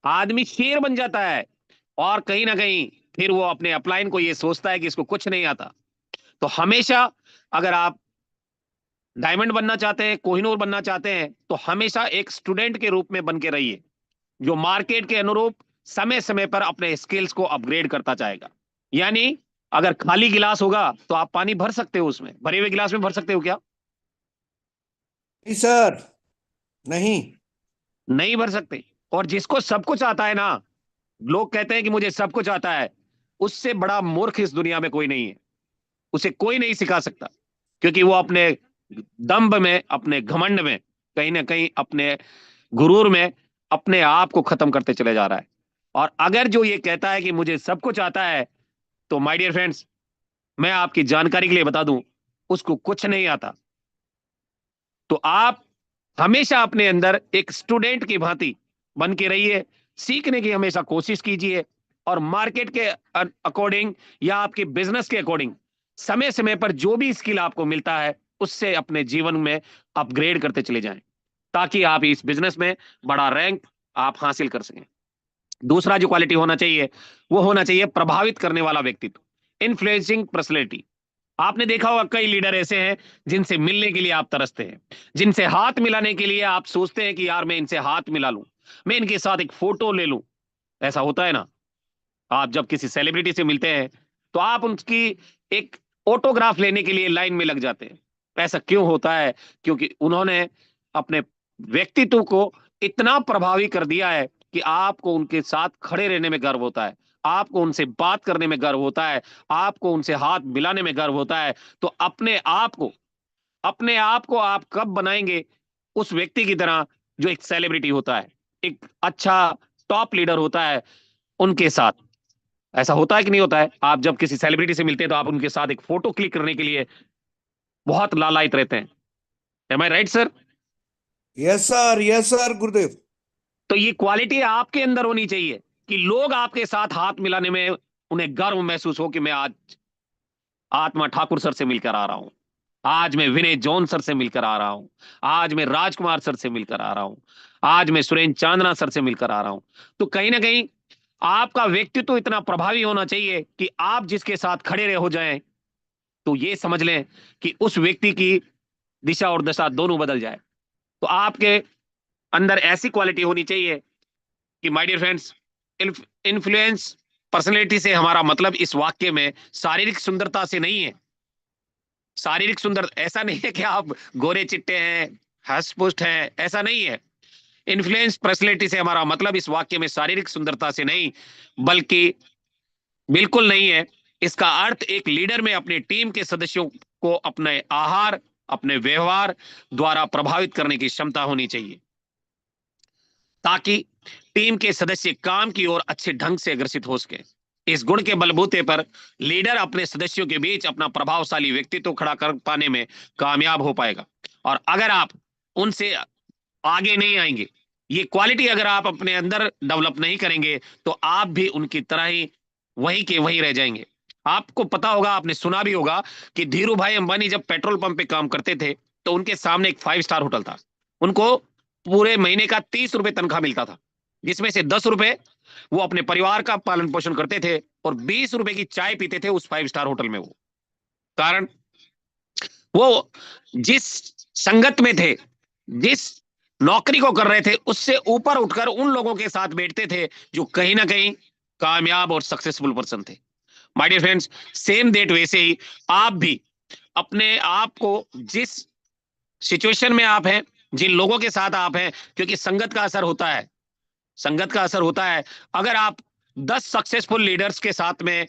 आदमी शेर बन जाता है, और कहीं ना कहीं फिर वो अपने अपलाइन को ये सोचता है कि इसको कुछ नहीं आता। तो हमेशा अगर आप डायमंड बनना चाहते हैं, कोहिनूर बनना चाहते हैं, तो हमेशा एक स्टूडेंट के रूप में बन के रहिए, जो मार्केट के अनुरूप समय समय पर अपने स्किल्स को अपग्रेड करता जाएगा। यानी अगर खाली गिलास होगा तो आप पानी भर सकते हो, उसमें भरे हुए गिलास में भर सकते हो क्या? नहीं सर, नहीं। नहीं भर सकते। और जिसको सब कुछ आता है ना, लोग कहते हैं कि मुझे सब कुछ आता है, उससे बड़ा मूर्ख इस दुनिया में कोई नहीं है। उसे कोई नहीं सिखा सकता, क्योंकि वो अपने दंभ में, अपने घमंड में, कहीं ना कहीं अपने गुरूर में अपने आप को खत्म करते चले जा रहा है। और अगर जो ये कहता है कि मुझे सब कुछ आता है, तो माय डियर फ्रेंड्स, मैं आपकी जानकारी के लिए बता दूं, उसको कुछ नहीं आता। तो आप हमेशा अपने अंदर एक स्टूडेंट की भांति बन के रहिए, सीखने की हमेशा कोशिश कीजिए, और मार्केट के अकॉर्डिंग या आपके बिजनेस के अकॉर्डिंग समय समय पर जो भी स्किल आपको मिलता है उससे अपने जीवन में अपग्रेड करते चले जाएं, ताकि आप इस बिजनेस में बड़ा रैंक आप हासिल कर सकें। दूसरा जो क्वालिटी होना चाहिए, वो होना चाहिए प्रभावित करने वाला व्यक्तित्व, इन्फ्लुएंसिंग पर्सनैलिटी। आपने देखा होगा कई लीडर ऐसे हैं जिनसे मिलने के लिए आप तरसते हैं, जिनसे हाथ मिलाने के लिए आप सोचते हैं कि यार मैं इनसे हाथ मिला लूं, मैं इनके साथ एक फोटो ले लूं। ऐसा होता है ना? आप जब किसी सेलिब्रिटी से मिलते हैं तो आप उनकी एक ऑटोग्राफ लेने के लिए लाइन में लग जाते हैं। ऐसा क्यों होता है? क्योंकि उन्होंने अपने व्यक्तित्व को इतना प्रभावी कर दिया है कि आपको उनके साथ खड़े रहने में गर्व होता है, आपको उनसे बात करने में गर्व होता है, आपको उनसे हाथ मिलाने में गर्व होता है। तो अपने आप को आप कब बनाएंगे उस व्यक्ति की तरह जो एक सेलिब्रिटी होता है, एक अच्छा टॉप लीडर होता है उनके साथ? ऐसा होता है कि नहीं होता है? आप जब किसी सेलिब्रिटी से मिलते हैं तो आप उनके साथ एक फोटो क्लिक करने के लिए बहुत लालायित रहते हैं। एम आई राइट सर? यस सर गुरुदेव। तो ये क्वालिटी आपके अंदर होनी चाहिए कि लोग आपके साथ हाथ मिलाने में उन्हें गर्व महसूस हो कि मैं आज आत्मा ठाकुर सर से मिलकर आ रहा हूं, आज मैं विनय जॉन सर से मिलकर आ रहा हूं, आज मैं राजकुमार सर से मिलकर आ रहा हूं, आज मैं सुरेंद्र चांदना सर से मिलकर आ रहा हूं। तो कहीं ना कहीं आपका व्यक्तित्व इतना प्रभावी होना चाहिए कि आप जिसके साथ खड़े रहे हो जाएं तो ये समझ लें कि उस व्यक्ति की दिशा और दशा दोनों बदल जाए। तो आपके अंदर ऐसी क्वालिटी होनी चाहिए कि my dear friends, influence personality से हमारा मतलब इस वाक्य में शारीरिक सुंदरता से नहीं है। शारीरिक सुंदर ऐसा नहीं है कि आप गोरे चिट्टे हैं, हष्ट पुष्ट हैं, ऐसा नहीं है। इन्फ्लुएंस पर्सनैलिटी से हमारा मतलब इस वाक्य में शारीरिक सुंदरता से नहीं, बल्कि बिल्कुल नहीं है। इसका अर्थ एक लीडर में अपने टीम के सदस्यों को अपने आहार, अपने व्यवहार द्वारा प्रभावित करने की क्षमता होनी चाहिए, ताकि टीम के सदस्य काम की ओर अच्छे ढंग से अग्रसित हो सके। इस गुण के बलबूते पर लीडर अपने सदस्यों के बीच अपना प्रभावशाली व्यक्तित्व खड़ा कर पाने में कामयाब हो पाएगा। और अगर आप उनसे आगे नहीं आएंगे, ये क्वालिटी अगर आप अपने अंदर डेवलप नहीं करेंगे, तो आप भी उनकी तरह ही वहीं के वहीं रह जाएंगे। आपको पता होगा, आपने सुना भी होगा कि धीरू भाई अंबानी जब पेट्रोल पंप पे काम करते थे, तो उनके सामने एक 5 स्टार होटल था। उनको पूरे महीने का 30 रुपए तनख्वाह मिलता था, जिसमें से 10 रुपए वो अपने परिवार का पालन पोषण करते थे और 20 रुपए की चाय पीते थे उस 5 स्टार होटल में। वो कारण वो जिस संगत में थे, जिस नौकरी को कर रहे थे, उससे ऊपर उठकर उन लोगों के साथ बैठते थे जो कहीं ना कहीं कामयाब और सक्सेसफुल पर्सन थे। My dear friends, same date वैसे ही आप भी अपने आप को जिस सिचुएशन में आप हैं, जिन लोगों के साथ आप हैं, क्योंकि संगत का असर होता है, संगत का असर होता है। अगर आप 10 सक्सेसफुल लीडर्स के साथ में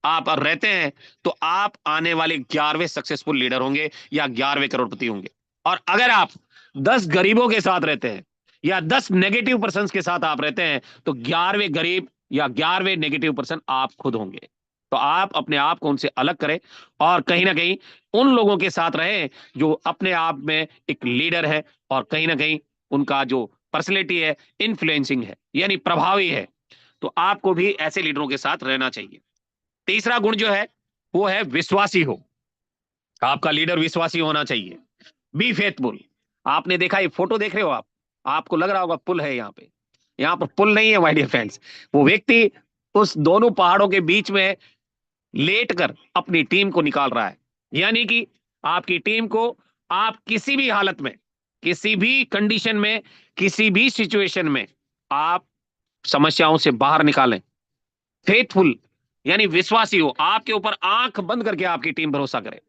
आप रहते हैं, तो आप आने वाले 11वें सक्सेसफुल लीडर होंगे या 11वें करोड़पति होंगे। और अगर आप 10 गरीबों के साथ रहते हैं या 10 नेगेटिव पर्सन के साथ आप रहते हैं, तो 11वें गरीब या 11वें नेगेटिव पर्सन आप खुद होंगे। तो आप अपने आप को उनसे अलग करें और कहीं ना कहीं उन लोगों के साथ रहें जो अपने आप में एक लीडर है और कहीं ना कहीं उनका जो पर्सनैलिटी है इन्फ्लुएंसिंग है, यानी प्रभावी है। तो आपको भी ऐसे लीडरों के साथ रहना चाहिए। तीसरा गुण जो है वो है विश्वासी हो। आपका लीडर विश्वासी होना चाहिए। Be faithful. आपने देखा, ये फोटो देख रहे हो आप, आपको लग रहा होगा पुल है यहाँ पे, यहाँ पर पुल नहीं है माय डियर फ्रेंड्स। वो व्यक्ति उस दोनों पहाड़ों के बीच में लेटकर अपनी टीम को निकाल रहा है। यानी कि आपकी टीम को आप किसी भी हालत में, किसी भी कंडीशन में, किसी भी सिचुएशन में आप समस्याओं से बाहर निकालें। फेथफुल यानी विश्वासी हो, आपके ऊपर आंख बंद करके आपकी टीम भरोसा करे।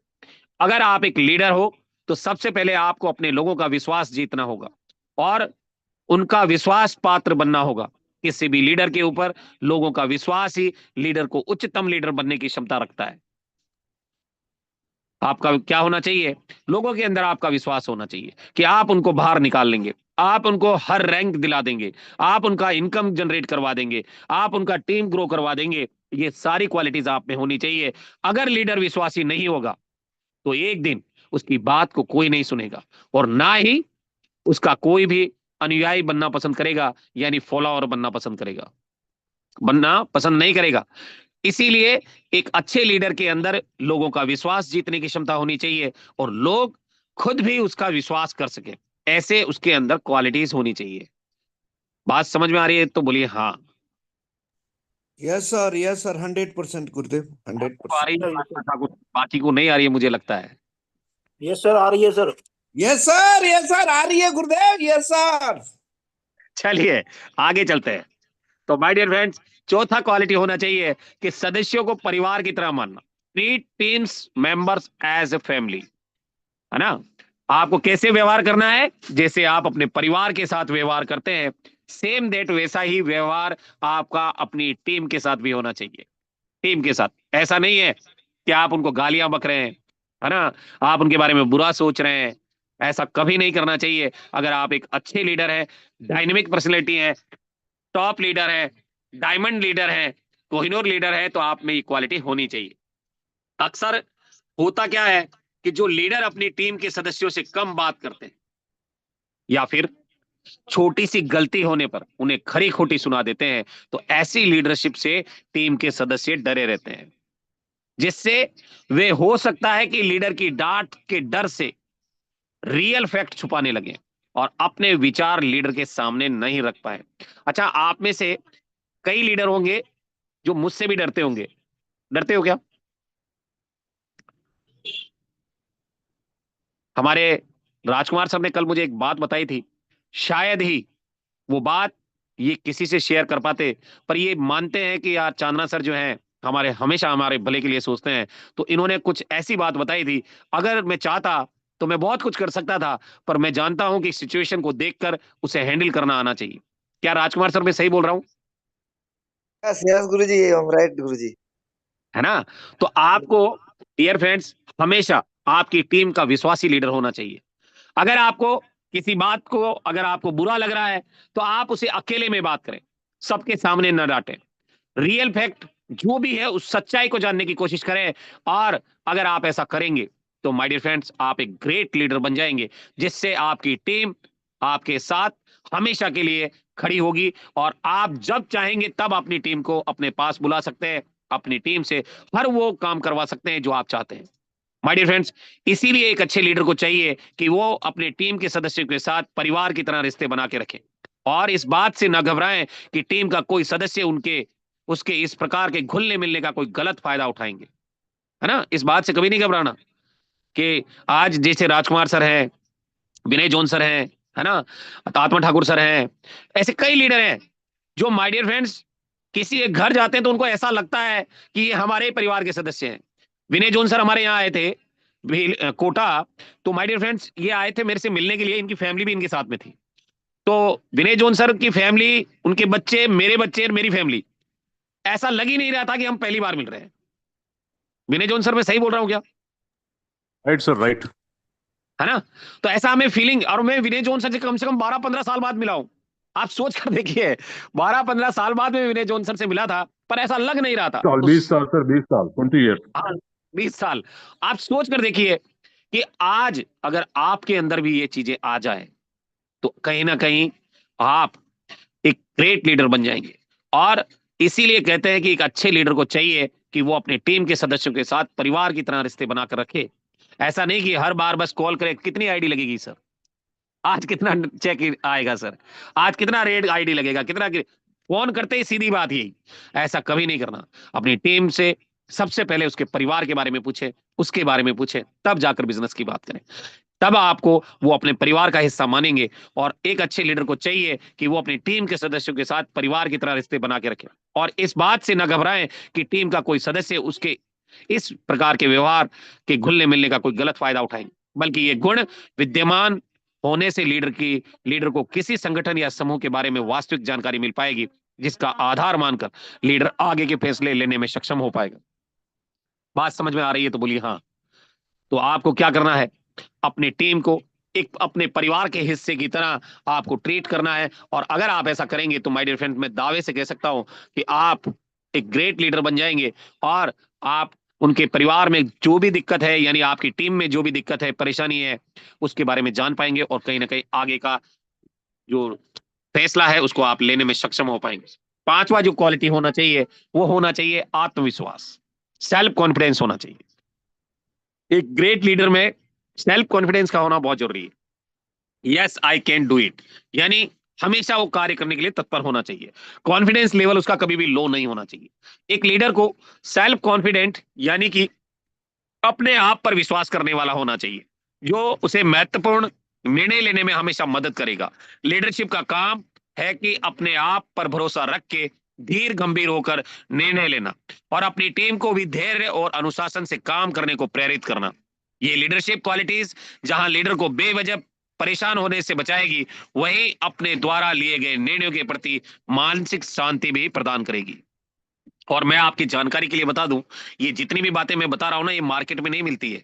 अगर आप एक लीडर हो, तो सबसे पहले आपको अपने लोगों का विश्वास जीतना होगा और उनका विश्वास पात्र बनना होगा। किसी भी लीडर के ऊपर लोगों का विश्वास ही लीडर को उच्चतम लीडर बनने की क्षमता रखता है। आपका क्या होना चाहिए? लोगों के अंदर आपका विश्वास होना चाहिए कि आप उनको बाहर निकाल लेंगे, आप उनको हर रैंक दिला देंगे, आप उनका इनकम जनरेट करवा देंगे, आप उनका टीम ग्रो करवा देंगे। ये सारी क्वालिटीज आप में होनी चाहिए। अगर लीडर विश्वासी नहीं होगा, तो एक दिन उसकी बात को कोई नहीं सुनेगा और ना ही उसका कोई भी अनुयायी बनना पसंद करेगा, यानी फॉलोअर बनना पसंद करेगा, बनना पसंद नहीं करेगा। इसीलिए एक अच्छे लीडर के अंदर लोगों का विश्वास जीतने की क्षमता होनी चाहिए और लोग खुद भी उसका विश्वास कर सके, ऐसे उसके अंदर क्वालिटीज होनी चाहिए। बात समझ में आ रही है तो बोलिए हाँ। यस सर 100% गुरुदेव आ 100%। रही है बात ठाकुर, बाकी को नहीं आ रही है मुझे लगता है। यस सर, आ रही है सर। यस सर आ रही है गुरुदेव। Yes sir. चलिए आगे चलते हैं। तो माय डियर फ्रेंड्स, चौथा क्वालिटी होना चाहिए कि सदस्यों को परिवार की तरह मानना। Treat teams members as a family, है ना। आपको कैसे व्यवहार करना है? जैसे आप अपने परिवार के साथ व्यवहार करते हैं, सेम दैट वैसा ही व्यवहार आपका अपनी टीम के साथ भी होना चाहिए। टीम के साथ ऐसा नहीं है कि आप उनको गालियां बक रहे हैं, है ना, आप उनके बारे में बुरा सोच रहे हैं। ऐसा कभी नहीं करना चाहिए। अगर आप एक अच्छे लीडर हैं, डायनेमिक पर्सनैलिटी है, टॉप लीडर है, डायमंड लीडर है, कोहिनूर लीडर है, तो आप में ये क्वालिटी होनी चाहिए। अक्सर होता क्या है कि जो लीडर अपनी टीम के सदस्यों से कम बात करते हैं या फिर छोटी सी गलती होने पर उन्हें खरी खोटी सुना देते हैं, तो ऐसी लीडरशिप से टीम के सदस्य डरे रहते हैं, जिससे वे हो सकता है कि लीडर की डांट के डर से रियल फैक्ट छुपाने लगे और अपने विचार लीडर के सामने नहीं रख पाए। अच्छा, आप में से कई लीडर होंगे जो मुझसे भी डरते होंगे। डरते हो क्या? हमारे राजकुमार सर ने कल मुझे एक बात बताई थी, शायद ही वो बात ये किसी से शेयर कर पाते, पर ये मानते हैं कि यार चांदना सर जो हैं हमारे हमेशा हमारे भले के लिए सोचते हैं। तो इन्होंने कुछ ऐसी बात बताई थी, अगर मैं चाहता तो मैं बहुत कुछ कर सकता था, पर मैं जानता हूं कि सिचुएशन को देखकर उसे हैंडल करना आना चाहिए। क्या राजकुमार सर मैं सही बोल रहा हूं? यस यस गुरुजी, राइट गुरुजी। है ना? तो आपको डियर फ्रेंड्स हमेशा आपकी टीम का विश्वासी लीडर होना चाहिए। अगर आपको किसी बात को अगर आपको बुरा लग रहा है तो आप उसे अकेले में बात करें, सबके सामने न डांटें। रियल फैक्ट जो भी है उस सच्चाई को जानने की कोशिश करें, और अगर आप ऐसा करेंगे तो माय डियर फ्रेंड्स आप एक ग्रेट लीडर बन जाएंगे, जिससे आपकी टीम आपके साथ हमेशा के लिए खड़ी होगी, और आप जब चाहेंगे तब अपनी टीम को अपने पास बुला सकते हैं, अपनी टीम से हर वो काम करवा सकते हैं जो आप चाहते हैं। माय डियर फ्रेंड्स, इसीलिए एक अच्छे लीडर को चाहिए कि वो अपने टीम के सदस्यों के साथ परिवार की तरह रिश्ते बना के रखें, और इस बात से न घबराएं कि टीम का कोई सदस्य उनके उसके इस प्रकार के घुलने मिलने का कोई गलत फायदा उठाएंगे। है ना? इस बात से कभी नहीं घबराना कि आज जैसे राजकुमार सर हैं, विनय जॉन सर हैं, है ना, आत्मा ठाकुर सर हैं, ऐसे कई लीडर हैं जो माय डियर फ्रेंड्स किसी एक घर जाते हैं तो उनको ऐसा लगता है कि ये हमारे परिवार के सदस्य हैं। विनय जॉन सर हमारे यहाँ आए थे कोटा, तो माय डियर फ्रेंड्स ये आए थे मेरे से मिलने के लिए, इनकी फैमिली भी इनके साथ में थी। तो विनय जॉन सर की फैमिली, उनके बच्चे, मेरे बच्चे और मेरी फैमिली, ऐसा लग ही नहीं रहा था कि हम पहली बार मिल रहे हैं। विनय जॉन सर मैं सही बोल रहा हूँ क्या? Right sir, right. है ना? तो ऐसा हमें फीलिंग, और मैं विनय जॉन सर से कम 12-15 साल बाद मिला हूं। आप सोच कर देखिए, 12-15 साल बाद में विनय जॉन सर से मिला था, पर ऐसा लग नहीं रहा था। साल, 20 साल सर, 20 साल, 20 ईयर्स। हाँ, 20 साल। आप सोच कर देखिए कि आज अगर आपके अंदर भी ये चीजें आ जाए तो कहीं ना कहीं आप एक ग्रेट लीडर बन जाएंगे। और इसीलिए कहते हैं कि एक अच्छे लीडर को चाहिए कि वो अपने टीम के सदस्यों के साथ परिवार की तरह रिश्ते बनाकर रखे। ऐसा नहीं कि हर बार बस कॉल करे, कितनी आईडी लगेगी सर, आज कितना चेक आएगा सर, आज कितना रेट आईडी लगेगा, कितना फोन करते ही सीधी बात यही। ऐसा कभी नहीं करना। अपनी टीम से सबसे पहले उसके परिवार के बारे में पूछे, उसके बारे में पूछे, तब जाकर बिजनेस की बात करें। तब आपको वो अपने परिवार का हिस्सा मानेंगे। और एक अच्छे लीडर को चाहिए कि वो अपनी टीम के सदस्यों के साथ परिवार की तरह रिश्ते बना के रखे, और इस बात से न घबराएं कि टीम का कोई सदस्य उसके इस प्रकार के व्यवहार के घुलने मिलने का कोई गलत फायदा उठाएंगे, बल्कि ये गुण विद्यमान होने से लीडर को किसी संगठन या समूह के बारे में वास्तविक जानकारी मिल पाएगी, जिसका आधार मानकर लीडर आगे के फैसले लेने में सक्षम हो पाएगा। बात समझ में आ रही है तो बोलिए हाँ। तो आपको क्या करना है, अपनी टीम को एक अपने परिवार के हिस्से की तरह आपको ट्रीट करना है। और अगर आप ऐसा करेंगे तो माय डियर फ्रेंड मैं दावे से कह सकता हूं कि आप एक ग्रेट लीडर बन जाएंगे, और आप उनके परिवार में जो भी दिक्कत है, यानी आपकी टीम में जो भी दिक्कत है, परेशानी है, उसके बारे में जान पाएंगे, और कहीं ना कहीं आगे का जो फैसला है उसको आप लेने में सक्षम हो पाएंगे। पांचवा जो क्वालिटी होना चाहिए वो होना चाहिए आत्मविश्वास, सेल्फ कॉन्फिडेंस होना चाहिए। एक ग्रेट लीडर में सेल्फ कॉन्फिडेंस का होना बहुत जरूरी है। Yes I can do it, यानी हमेशा वो कार्य करने के लिए तत्पर होना चाहिए। कॉन्फिडेंस लेवल उसका कभी भी लो नहीं होना चाहिए। एक लीडर को सेल्फ कॉन्फिडेंट यानी कि अपने आप पर विश्वास करने वाला होना चाहिए, जो उसे महत्वपूर्ण निर्णय लेने में हमेशा मदद करेगा। लीडरशिप का काम है कि अपने आप पर भरोसा रख के धीर गंभीर होकर निर्णय लेना, और अपनी टीम को भी धैर्य और अनुशासन से काम करने को प्रेरित करना। ये लीडरशिप क्वालिटीज जहां लीडर को बेवजह परेशान होने से बचाएगी, वहीं अपने द्वारा लिए गए निर्णयों के प्रति मानसिक शांति भी प्रदान करेगी। और मैं आपकी जानकारी के लिए बता दूं, ये जितनी भी बातें मैं बता रहा हूं ना, ये मार्केट में नहीं मिलती है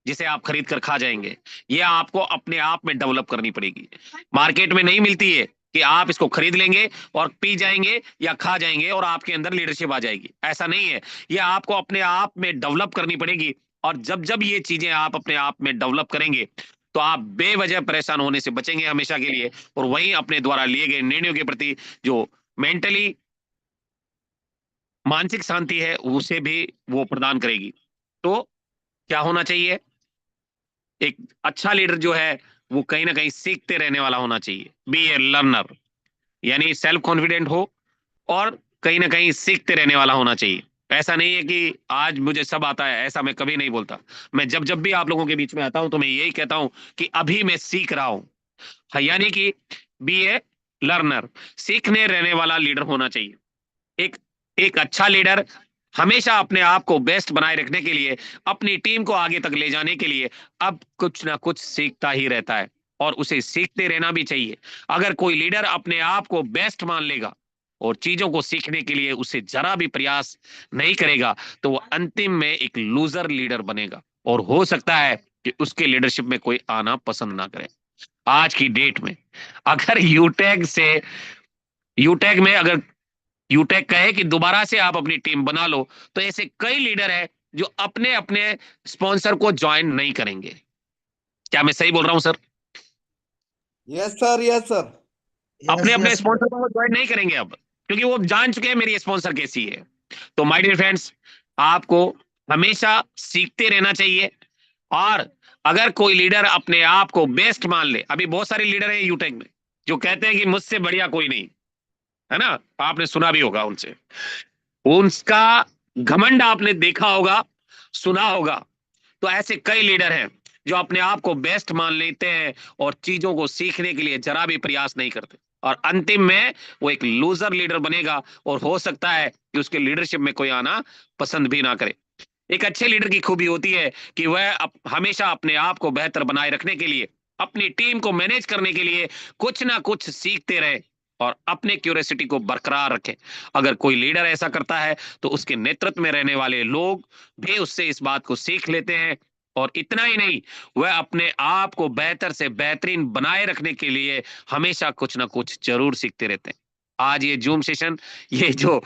जिसे आप खरीद कर खा जाएंगे। ये आपको अपने आप में डेवलप करनी पड़ेगी। मार्केट में नहीं मिलती है कि आप इसको खरीद लेंगे और पी जाएंगे या खा जाएंगे और आपके अंदर लीडरशिप आ जाएगी, ऐसा नहीं है। ये आपको अपने आप में डेवलप करनी पड़ेगी, और जब जब ये चीजें आप अपने आप में डेवलप करेंगे तो आप बेवजह परेशान होने से बचेंगे हमेशा के लिए, और वहीं अपने द्वारा लिए गए निर्णयों के प्रति जो मेंटली मानसिक शांति है उसे भी वो प्रदान करेगी। तो क्या होना चाहिए, एक अच्छा लीडर जो है वो कहीं ना कहीं सीखते रहने वाला होना चाहिए। बी ए लर्नर, यानी सेल्फ कॉन्फिडेंट हो और कहीं ना कहीं सीखते रहने वाला होना चाहिए। ऐसा नहीं है कि आज मुझे सब आता है, ऐसा मैं कभी नहीं बोलता। मैं जब जब भी आप लोगों के बीच में आता हूं तो मैं यही कहता हूं कि अभी मैं सीख रहा हूं। हाँ, यानी कि बी ए लर्नर, सीखने रहने वाला लीडर होना चाहिए। एक एक अच्छा लीडर हमेशा अपने आप को बेस्ट बनाए रखने के लिए, अपनी टीम को आगे तक ले जाने के लिए अब कुछ ना कुछ सीखता ही रहता है और उसे सीखते रहना भी चाहिए। अगर कोई लीडर अपने आप को बेस्ट मान लेगा और चीजों को सीखने के लिए उसे जरा भी प्रयास नहीं करेगा तो वो अंतिम में एक लूजर लीडर बनेगा और हो सकता है कि उसके लीडरशिप में कोई आना पसंद ना करे। आज की डेट में अगर यूटेक में अगर यूटेक कहे कि दोबारा से आप अपनी टीम बना लो तो ऐसे कई लीडर हैं जो अपने अपने स्पॉन्सर को ज्वाइन नहीं करेंगे। क्या मैं सही बोल रहा हूं sir? Yes sir, yes sir. अपने अपने स्पॉन्सर को ज्वाइन नहीं करेंगे अब, क्योंकि वो जान चुके हैं मेरी स्पॉन्सर कैसी है। तो माय डियर फ्रेंड्स, आपको हमेशा सीखते रहना चाहिए और अगर कोई लीडर अपने आप को बेस्ट मान ले, अभी बहुत सारे लीडर हैं यूटेक में जो कहते हैं कि मुझसे बढ़िया कोई नहीं, है ना, आपने सुना भी होगा उनसे, उनका घमंड आपने देखा होगा, सुना होगा। तो ऐसे कई लीडर हैं जो अपने आप को बेस्ट मान लेते हैं और चीजों को सीखने के लिए जरा भी प्रयास नहीं करते और अंतिम में वो एक लूजर लीडर बनेगा और हो सकता है कि उसके लीडरशिप में कोई आना पसंद भी ना करे। एक अच्छे लीडर की खूबी होती है कि वह हमेशा अपने आप को बेहतर बनाए रखने के लिए, अपनी टीम को मैनेज करने के लिए कुछ ना कुछ सीखते रहे और अपने क्यूरियोसिटी को बरकरार रखे। अगर कोई लीडर ऐसा करता है तो उसके नेतृत्व में रहने वाले लोग भी उससे इस बात को सीख लेते हैं और इतना ही नहीं, वह अपने आप को बेहतर से बेहतरीन बनाए रखने के लिए हमेशा कुछ ना कुछ जरूर सीखते रहते हैं। आज ये जूम सेशन, ये जो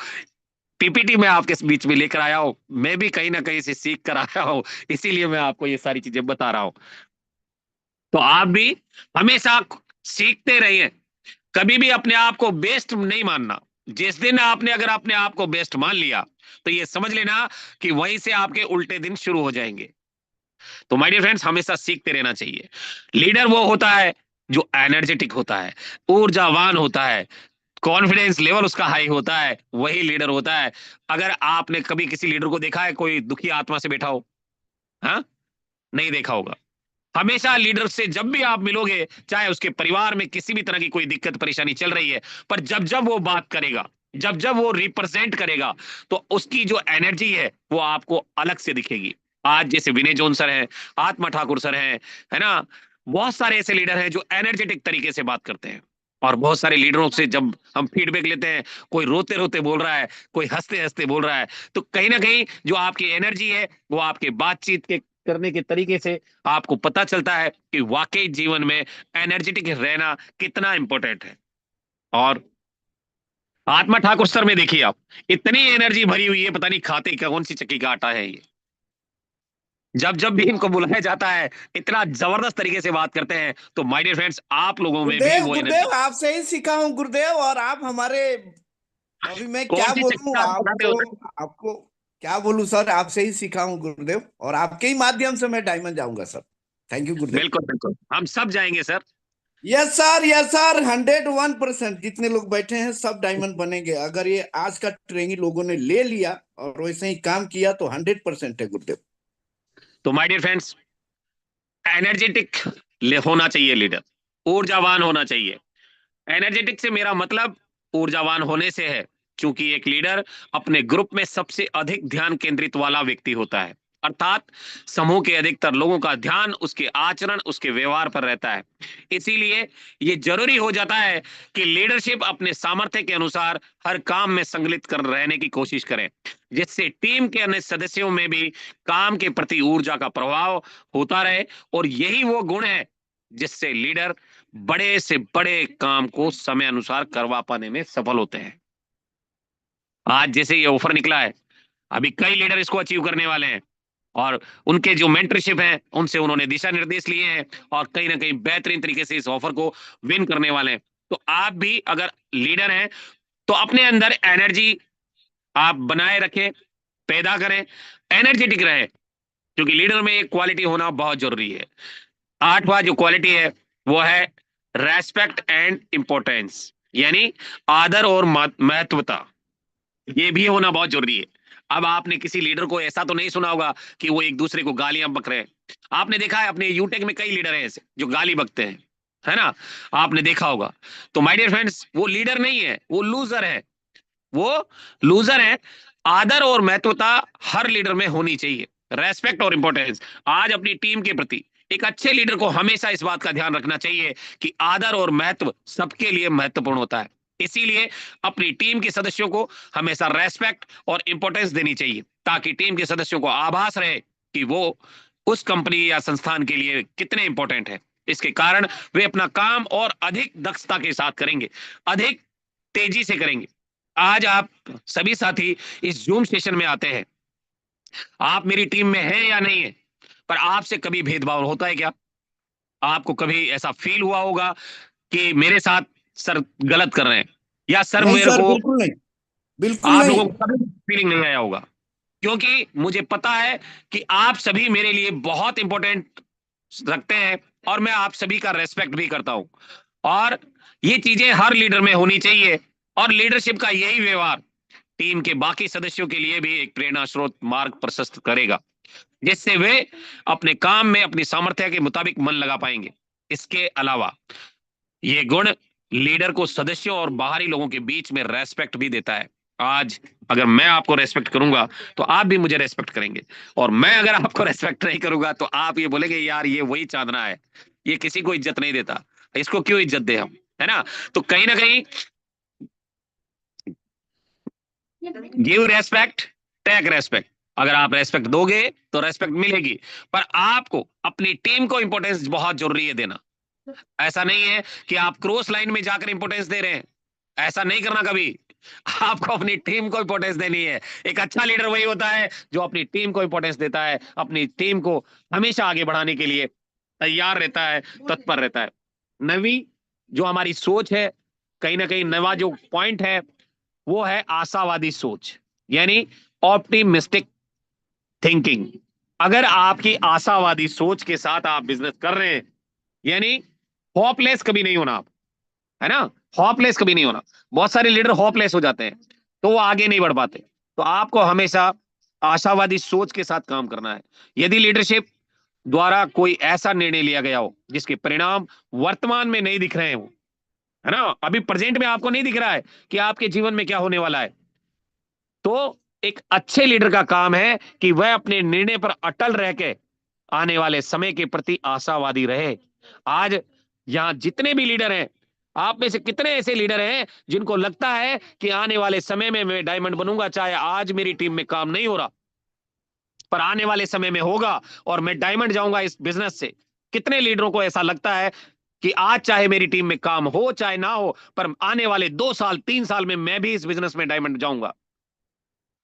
पीपीटी में आपके बीच में लेकर आया हूं, मैं भी कहीं ना कहीं से सीख कर आया हूं, इसीलिए मैं आपको ये सारी चीजें बता रहा हूं। तो आप भी हमेशा सीखते रहिए, कभी भी अपने आप को बेस्ट नहीं मानना। जिस दिन आपने अगर अपने आप को बेस्ट मान लिया तो ये समझ लेना कि वहीं से आपके उल्टे दिन शुरू हो जाएंगे। तो माय डियर फ्रेंड्स, हमेशा सीखते रहना चाहिए। लीडर वो होता है जो एनर्जेटिक होता है, ऊर्जावान होता है, कॉन्फिडेंस लेवल उसका हाई होता है, वही लीडर होता है। अगर आपने कभी किसी लीडर को देखा है कोई दुखी आत्मा से बैठा हो? हाँ, नहीं देखा होगा। हमेशा लीडर से जब भी आप मिलोगे, चाहे उसके परिवार में किसी भी तरह की कोई दिक्कत परेशानी चल रही है, पर जब जब वो बात करेगा, जब जब वो रिप्रेजेंट करेगा तो उसकी जो एनर्जी है वो आपको अलग से दिखेगी। आज जैसे विनय जॉन सर हैं, आत्मा ठाकुर सर हैं, है ना, बहुत सारे ऐसे लीडर हैं जो एनर्जेटिक तरीके से बात करते हैं। और बहुत सारे लीडरों से जब हम फीडबैक लेते हैं, कोई रोते रोते बोल रहा है, कोई हंसते हंसते बोल रहा है, तो कहीं ना कहीं जो आपकी एनर्जी है वो आपके बातचीत के करने के तरीके से आपको पता चलता है कि वाकई जीवन में एनर्जेटिक रहना कितना इंपॉर्टेंट है। और आत्मा ठाकुर सर में देखिए आप, इतनी एनर्जी भरी हुई है, पता नहीं खाते कौन सी चक्की का आटा है ये। जब जब भी इनको बुलाया जाता है इतना जबरदस्त तरीके से बात करते हैं। तो माय डियर फ्रेंड्स, आप लोगों में भी गुरुदेव, वो गुरुदेव एनर्जी, आपसे ही सीखा हूँ गुरुदेव। और आप हमारे, अभी मैं कौन क्या सी चक्की बोलूं का आटा बताते हो आपको, सर? आपको क्या बोलूं सर, आपसे ही सीखा हूँ गुरुदेव। और आपके ही माध्यम से मैं डायमंड जाऊंगा सर। थैंक यू गुरुदेव। बिल्कुल बिल्कुल, हम सब जाएंगे sir. Yes sir, yes sir, 101%। जितने लोग बैठे हैं सब डायमंड बनेंगे। अगर ये आज का ट्रेनिंग लोगों ने ले लिया और वैसे ही काम किया तो 100% है गुरुदेव। तो माय डियर फ्रेंड्स, एनर्जेटिक होना चाहिए लीडर, ऊर्जावान होना चाहिए। एनर्जेटिक से मेरा मतलब ऊर्जावान होने से है, क्योंकि एक लीडर अपने ग्रुप में सबसे अधिक ध्यान केंद्रित वाला व्यक्ति होता है, अर्थात समूह के अधिकतर लोगों का ध्यान उसके आचरण, उसके व्यवहार पर रहता है। इसीलिए ये जरूरी हो जाता है कि लीडरशिप अपने सामर्थ्य के अनुसार हर काम में संगलित कर रहने की कोशिश करें, जिससे टीम के अन्य सदस्यों में भी काम के प्रति ऊर्जा का प्रभाव होता रहे। और यही वो गुण है जिससे लीडर बड़े से बड़े काम को समय अनुसार करवा पाने में सफल होते हैं। आज जैसे ये ऑफर निकला है, अभी कई लीडर इसको अचीव करने वाले हैं और उनके जो मेंटरशिप है उनसे उन्होंने दिशा निर्देश लिए हैं और कहीं ना कहीं बेहतरीन तरीके से इस ऑफर को विन करने वाले हैं। तो आप भी अगर लीडर हैं तो अपने अंदर एनर्जी आप बनाए रखें, पैदा करें, एनर्जेटिक रहे, क्योंकि लीडर में एक क्वालिटी होना बहुत जरूरी है। 8वां जो क्वालिटी है वो है रेस्पेक्ट एंड इंपॉर्टेंस, यानी आदर और महत्वता, ये भी होना बहुत जरूरी है। अब आपने किसी लीडर को ऐसा तो नहीं सुना होगा कि वो एक दूसरे को गालियां बक रहे हैं। आपने देखा है अपने यूटेक में कई लीडर हैं ऐसे जो गाली बकते हैं, है ना, आपने देखा होगा। तो माय डियर फ्रेंड्स, वो लीडर नहीं है, वो लूजर है, वो लूजर है। आदर और महत्वता हर लीडर में होनी चाहिए, रेस्पेक्ट और इंपॉर्टेंस। आज अपनी टीम के प्रति एक अच्छे लीडर को हमेशा इस बात का ध्यान रखना चाहिए कि आदर और महत्व सबके लिए महत्वपूर्ण होता है। इसीलिए अपनी टीम के सदस्यों को हमेशा रेस्पेक्ट और इंपॉर्टेंस देनी चाहिए, ताकि टीम के सदस्यों को आभास रहे कि वो उस कंपनी या संस्थान के लिए कितने इंपॉर्टेंट है। इसके कारण वे अपना काम और अधिक दक्षता के साथ करेंगे, अधिक तेजी से करेंगे। आज आप सभी साथी इस जूम सेशन में आते हैं, आप मेरी टीम में हैं या नहीं है, पर आपसे कभी भेदभाव होता है क्या? आपको कभी ऐसा फील हुआ होगा कि मेरे साथ सर गलत कर रहे हैं, या सर नहीं मेरे सर, को, बिल्कुल नहीं, बिल्कुल आप नहीं। लोगों को कभी फीलिंग नहीं आया होगा? क्योंकि मुझे पता है कि आप सभी मेरे लिए बहुत इंपॉर्टेंट रखते हैं, और मैं आप सभी का रेस्पेक्ट भी करता हूं, और ये चीजें हर लीडर में होनी चाहिए। और लीडरशिप का यही व्यवहार टीम के बाकी सदस्यों के लिए भी एक प्रेरणा स्रोत मार्ग प्रशस्त करेगा, जिससे वे अपने काम में अपनी सामर्थ्य के मुताबिक मन लगा पाएंगे। इसके अलावा ये गुण लीडर को सदस्यों और बाहरी लोगों के बीच में रेस्पेक्ट भी देता है। आज अगर मैं आपको रेस्पेक्ट करूंगा तो आप भी मुझे रेस्पेक्ट करेंगे, और मैं अगर आपको रेस्पेक्ट नहीं करूंगा तो आप ये बोलेंगे यार ये वही चांदना है, ये किसी को इज्जत नहीं देता, इसको क्यों इज्जत दे हम, है ना? तो कहीं ना कहीं गिव रेस्पेक्ट, टेक रेस्पेक्ट। अगर आप रेस्पेक्ट दोगे तो रेस्पेक्ट मिलेगी, पर आपको अपनी टीम को इंपॉर्टेंस बहुत जरूरी है देना। ऐसा नहीं है कि आप क्रॉस लाइन में जाकर इंपॉर्टेंस दे रहे हैं, ऐसा नहीं करना कभी। आपको अपनी टीम को इंपॉर्टेंस देनी है। एक अच्छा लीडर वही होता है जो अपनी टीम को इंपॉर्टेंस देता है, अपनी टीम को हमेशा आगे बढ़ाने के लिए तैयार रहता है, तत्पर रहता है। नवी जो हमारी सोच है, कहीं ना कहीं नवा जो पॉइंट है वो है आशावादी सोच, यानी ऑप्टिमिस्टिक थिंकिंग। अगर आपकी आशावादी सोच के साथ आप बिजनेस कर रहे हैं, यानी होपलेस कभी नहीं होना आप, है ना? होपलेस कभी नहीं होना। बहुत सारे लीडर होपलेस हो जाते हैं तो वो आगे नहीं बढ़ पाते। तो आपको हमेशा आशावादी सोच के साथ काम करना है। यदि लीडरशिप द्वारा कोई ऐसा निर्णय लिया गया हो जिसके परिणाम वर्तमान में नहीं दिख रहे हो, है ना, अभी प्रेजेंट में आपको नहीं दिख रहा है कि आपके जीवन में क्या होने वाला है, तो एक अच्छे लीडर का काम है कि वह अपने निर्णय पर अटल रह के आने वाले समय के प्रति आशावादी रहे। आज यहां जितने भी लीडर हैं, आप में से कितने ऐसे लीडर हैं जिनको लगता है कि आने वाले समय में मैं डायमंड बनूंगा, चाहे आज मेरी टीम में काम नहीं हो रहा, पर आने वाले समय में होगा और मैं डायमंड जाऊंगा इस बिजनेस से? कितने लीडरों को ऐसा लगता है कि आज चाहे मेरी टीम में काम हो चाहे ना हो, पर आने वाले 2 साल 3 साल में मैं भी इस बिजनेस में डायमंड जाऊंगा?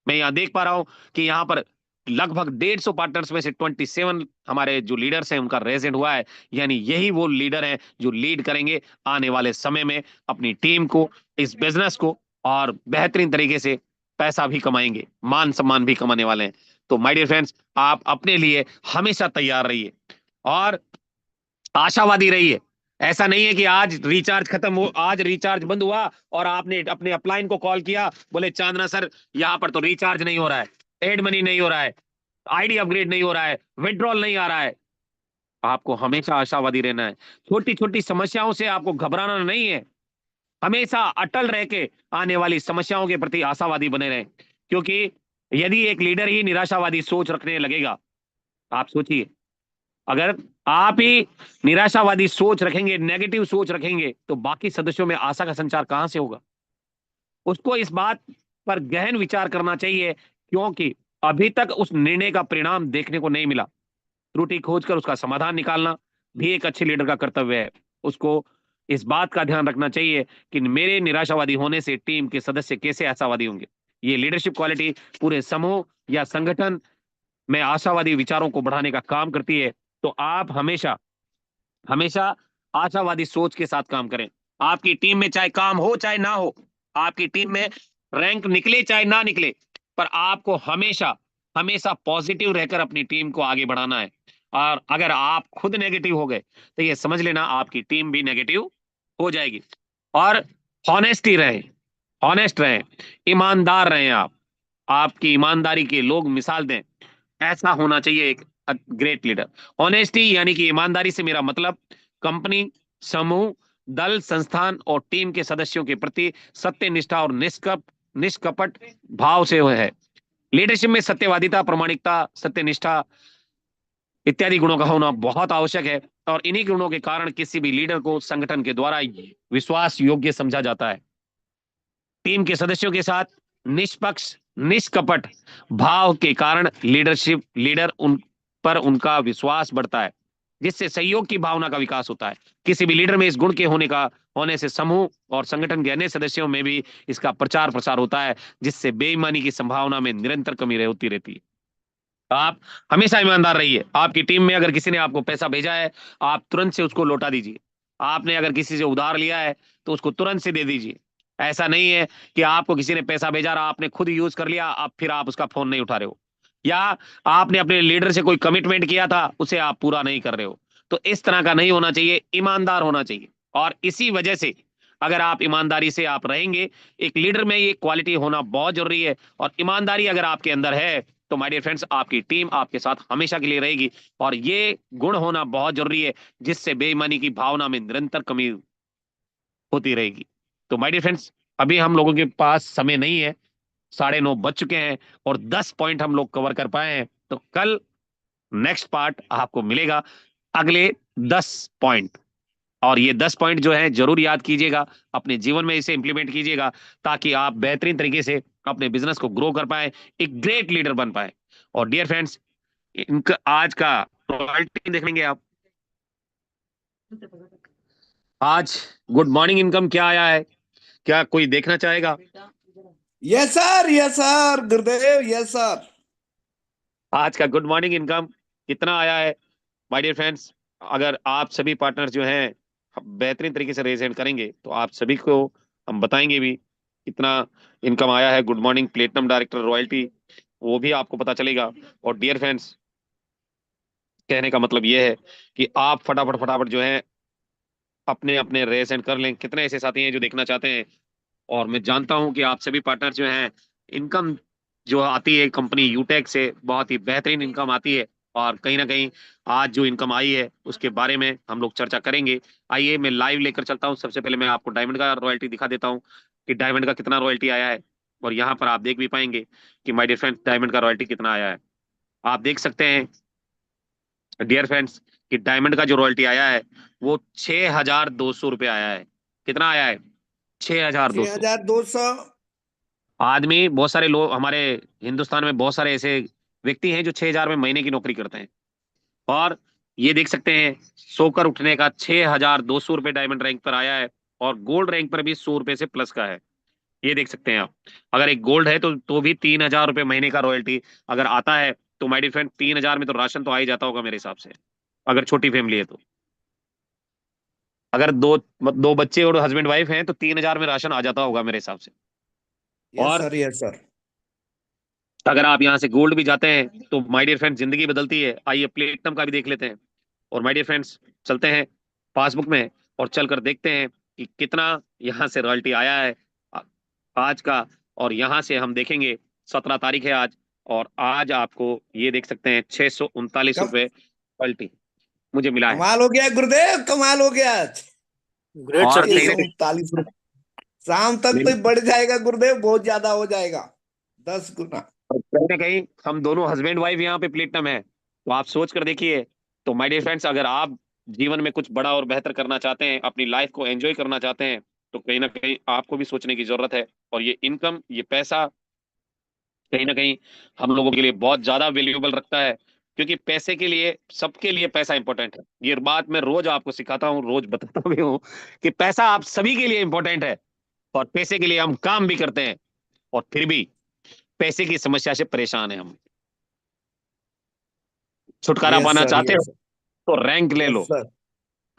मैं यहां देख पा रहा हूं कि यहां पर लगभग 150 पार्टनर्स में से 27 हमारे जो लीडर्स हैं उनका रेजेंट हुआ है, यानी यही वो लीडर हैं जो लीड करेंगे आने वाले समय में अपनी टीम को, इस बिजनेस को, और बेहतरीन तरीके से पैसा भी कमाएंगे, मान सम्मान भी कमाने वाले हैं। तो माय डियर फ्रेंड्स, आप अपने लिए हमेशा तैयार रहिए और आशावादी रहिए। ऐसा नहीं है कि आज रिचार्ज खत्म हो, आज रिचार्ज बंद हुआ और आपने अपने अपलाइन को कॉल किया, बोले चांदना सर यहाँ पर तो रिचार्ज नहीं हो रहा है, एड मनी नहीं हो रहा है, आईडी अपग्रेड नहीं हो रहा है, विड्रॉल नहीं आ रहा है। आपको हमेशा आशावादी रहना है। छोटी छोटी समस्याओं से आपको घबराना नहीं है, हमेशा अटल रह के आने वाली समस्याओं के प्रति आशावादी बने रहें। क्योंकि यदि एक लीडर ही निराशावादी सोच रखने लगेगा, आप सोचिए, अगर आप ही निराशावादी सोच रखेंगे, नेगेटिव सोच रखेंगे, तो बाकी सदस्यों में आशा का संचार कहां से होगा? उसको इस बात पर गहन विचार करना चाहिए, क्योंकि अभी तक उस निर्णय का परिणाम देखने को नहीं मिला। त्रुटि खोजकर उसका समाधान निकालना भी एक अच्छे लीडर का कर्तव्य है। उसको इस बात का ध्यान रखना चाहिए कि मेरे निराशावादी होने से टीम के सदस्य कैसे आशावादी होंगे। ये लीडरशिप क्वालिटी पूरे समूह या संगठन में आशावादी विचारों को बढ़ाने का काम करती है। तो आप हमेशा हमेशा आशावादी सोच के साथ काम करें। आपकी टीम में चाहे काम हो चाहे ना हो, आपकी टीम में रैंक निकले चाहे ना निकले, पर आपको हमेशा हमेशा पॉजिटिव रहकर अपनी टीम को आगे बढ़ाना है। और अगर आप खुद नेगेटिव हो गए तो ये समझ लेना आपकी टीम भी नेगेटिव हो जाएगी। और हॉनेस्टी रहें, हॉनेस्ट रहें, ईमानदार रहें। आप आपकी ईमानदारी के लोग मिसाल दें, ऐसा होना चाहिए एक ग्रेट लीडर। ऑनेस्टी यानी कि ईमानदारी से मेरा मतलब कंपनी, समूह, दल, संस्थान और टीम के सदस्यों के प्रति सत्य, निष्ठा और निष्कपट भाव से है। लीडरशिप में सत्यवादिता, प्रामाणिकता, सत्यनिष्ठा इत्यादि गुणों का होना बहुत आवश्यक है, और इन्हीं गुणों के कारण किसी भी लीडर को संगठन के द्वारा विश्वास योग्य समझा जाता है। टीम के सदस्यों के साथ निष्पक्ष, निष्कपट भाव के कारण लीडर उन पर उनका विश्वास बढ़ता है, जिससे सहयोग की भावना का विकास होता है। किसी भी लीडर में इस गुण के होने से समूह और संगठन के अन्य सदस्यों में भी इसका प्रचार प्रसार होता है, जिससे बेईमानी की संभावना में निरंतर कमी होती रहती है। आप हमेशा ईमानदार रहिए। आपकी टीम में अगर किसी ने आपको पैसा भेजा है, आप तुरंत से उसको लौटा दीजिए। आपने अगर किसी से उधार लिया है तो उसको तुरंत से दे दीजिए। ऐसा नहीं है कि आपको किसी ने पैसा भेजा रहा, आपने खुद यूज कर लिया, अब फिर आप उसका फोन नहीं उठा रहे हो, या आपने अपने लीडर से कोई कमिटमेंट किया था उसे आप पूरा नहीं कर रहे हो। तो इस तरह का नहीं होना चाहिए, ईमानदार होना चाहिए। और इसी वजह से अगर आप ईमानदारी से आप रहेंगे, एक लीडर में ये क्वालिटी होना बहुत जरूरी है, और ईमानदारी अगर आपके अंदर है तो माय डियर फ्रेंड्स, आपकी टीम आपके साथ हमेशा के लिए रहेगी। और ये गुण होना बहुत जरूरी है, जिससे बेईमानी की भावना में निरंतर कमी होती रहेगी। तो माय डियर फ्रेंड्स, अभी हम लोगों के पास समय नहीं है, 9:30 बज चुके हैं, और 10 पॉइंट हम लोग कवर कर पाए हैं। तो कल नेक्स्ट पार्ट आपको मिलेगा, अगले 10 पॉइंट। और ये 10 पॉइंट जो है जरूर याद कीजिएगा, अपने जीवन में इसे इंप्लीमेंट कीजिएगा, ताकि आप बेहतरीन तरीके से अपने बिजनेस को ग्रो कर पाए, एक ग्रेट लीडर बन पाए। और डियर फ्रेंड्स, इनका आज का रॉयल्टी देख लेंगे आप। आज गुड मॉर्निंग इनकम क्या आया है, क्या कोई देखना चाहेगा? यस सर गुरुदेव, यस सर। आज का गुड मॉर्निंग इनकम कितना आया है माय डियर फ्रेंड्स? अगर आप सभी पार्टनर जो हैं बेहतरीन तरीके से रेज हैंड करेंगे तो आप सभी को हम बताएंगे भी कितना इनकम आया है। Good morning platinum director royalty, वो भी आपको पता चलेगा। और डियर फ्रेंड्स, कहने का मतलब ये है कि आप फटाफट फटाफट जो है अपने अपने रेज हैंड कर लें। कितने ऐसे साथी हैं जो देखना चाहते हैं? और मैं जानता हूं कि आप सभी पार्टनर जो हैं, इनकम जो आती है कंपनी यूटेक से, बहुत ही बेहतरीन इनकम आती है। और कहीं ना कहीं आज जो इनकम आई है उसके बारे में हम लोग चर्चा करेंगे। आइए मैं लाइव लेकर चलता हूं। सबसे पहले मैं आपको डायमंड का रॉयल्टी दिखा देता हूं कि डायमंड का कितना रॉयल्टी आया है। और यहाँ पर आप देख भी पाएंगे कि माय डियर फ्रेंड्स, डायमंड का रॉयल्टी कितना आया है। आप देख सकते हैं डियर फ्रेंड्स कि डायमंड का जो रॉयल्टी आया है वो 6,200 रुपये आया है। कितना आया है? 6,200। 6,200। आदमी, बहुत सारे लोग हमारे हिंदुस्तान में, बहुत सारे ऐसे व्यक्ति हैं जो 6,000 में महीने की नौकरी करते हैं। और ये देख सकते हैं सोकर उठने का 6,200 रुपये डायमंड रैंक पर आया है, और गोल्ड रैंक पर भी 100 रुपये से प्लस का है। ये देख सकते हैं आप। अगर एक गोल्ड है तो भी 3,000 रुपये महीने का रॉयल्टी अगर आता है तो माय डियर फ्रेंड 3,000 में तो राशन तो आ ही जाता होगा मेरे हिसाब से, अगर छोटी फैमिली है तो। अगर दो दो बच्चे और हस्बैंड वाइफ हैं तो 3,000 में राशन आ जाता होगा मेरे हिसाब से। यस और सर, यस सर। अगर आप यहाँ से गोल्ड भी जाते हैं तो माय डियर फ्रेंड्स जिंदगी बदलती है। आइए प्लेटिनम का भी देख लेते हैं। और माय डियर फ्रेंड्स, चलते हैं पासबुक में और चलकर देखते हैं कि कितना यहाँ से रॉयल्टी आया है आ- आज का। और यहाँ से हम देखेंगे, 17 तारीख है आज, और आज आपको ये देख सकते हैं 639 कम रुपये रॉयल्टी मुझे मिला है। कमाल हो गया गुरुदेव, कमाल हो गया। ग्रेट और सर, छह कहीं सौ ना कहीं उनतालीस शाम तक तो बढ़ जाएगा गुरुदेव, बहुत ज्यादा हो जाएगा, 10 गुना। कहीं ना कहीं हम दोनों हस्बैंड वाइफ यहाँ पे प्लेटिनम है, तो आप सोच कर देखिए। तो माय डियर फ्रेंड्स, अगर आप जीवन में कुछ बड़ा और बेहतर करना चाहते हैं, अपनी लाइफ को एंजॉय करना चाहते हैं, तो कहीं ना कहीं आपको भी सोचने की जरूरत है। और ये इनकम, ये पैसा कहीं ना कहीं हम लोगों के लिए बहुत ज्यादा वैल्यूएबल रखता है, क्योंकि पैसे के लिए, सबके लिए पैसा इंपॉर्टेंट है। ये बात मैं रोज आपको सिखाता हूँ, रोज बताता भी हूँ कि पैसा आप सभी के लिए इंपॉर्टेंट है, और पैसे के लिए हम काम भी करते हैं, और फिर भी पैसे की समस्या से परेशान है हम। छुटकारा यस पाना सर, चाहते हो यस तो रैंक ले यस लो। सर।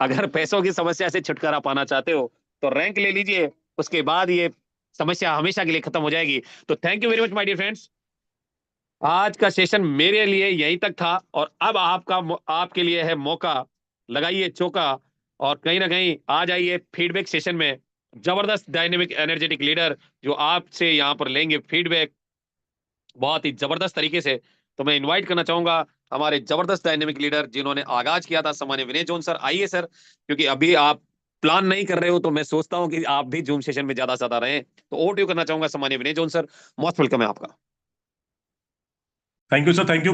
अगर पैसों की समस्या से छुटकारा पाना चाहते हो तो रैंक ले लीजिए, उसके बाद ये समस्या हमेशा के लिए खत्म हो जाएगी। तो thank you very much my dear friends. आज का सेशन मेरे लिए यहीं तक था, और अब आपके लिए है मौका, लगाइए चौका, और कहीं ना कहीं आ जाइए फीडबैक सेशन में। जबरदस्त डायनेमिक एनर्जेटिक लीडर जो आपसे यहाँ पर लेंगे फीडबैक बहुत ही जबरदस्त तरीके से। तो मैं इनवाइट करना चाहूंगा हमारे जबरदस्त डायनेमिक लीडर जिन्होंने आगाज किया था, सम्मान्य विनय जॉन सर। आइए सर, क्योंकि अभी आप प्लान नहीं कर रहे हो तो मैं सोचता हूं कि आप भी जूम सेशन में ज्यादा से ज्यादा रहें। तो ओवर टू यू करना चाहूंगा सम्मान्य विनय जॉन सर, मोस्ट वेलकम है आपका। Thank you sir, thank you.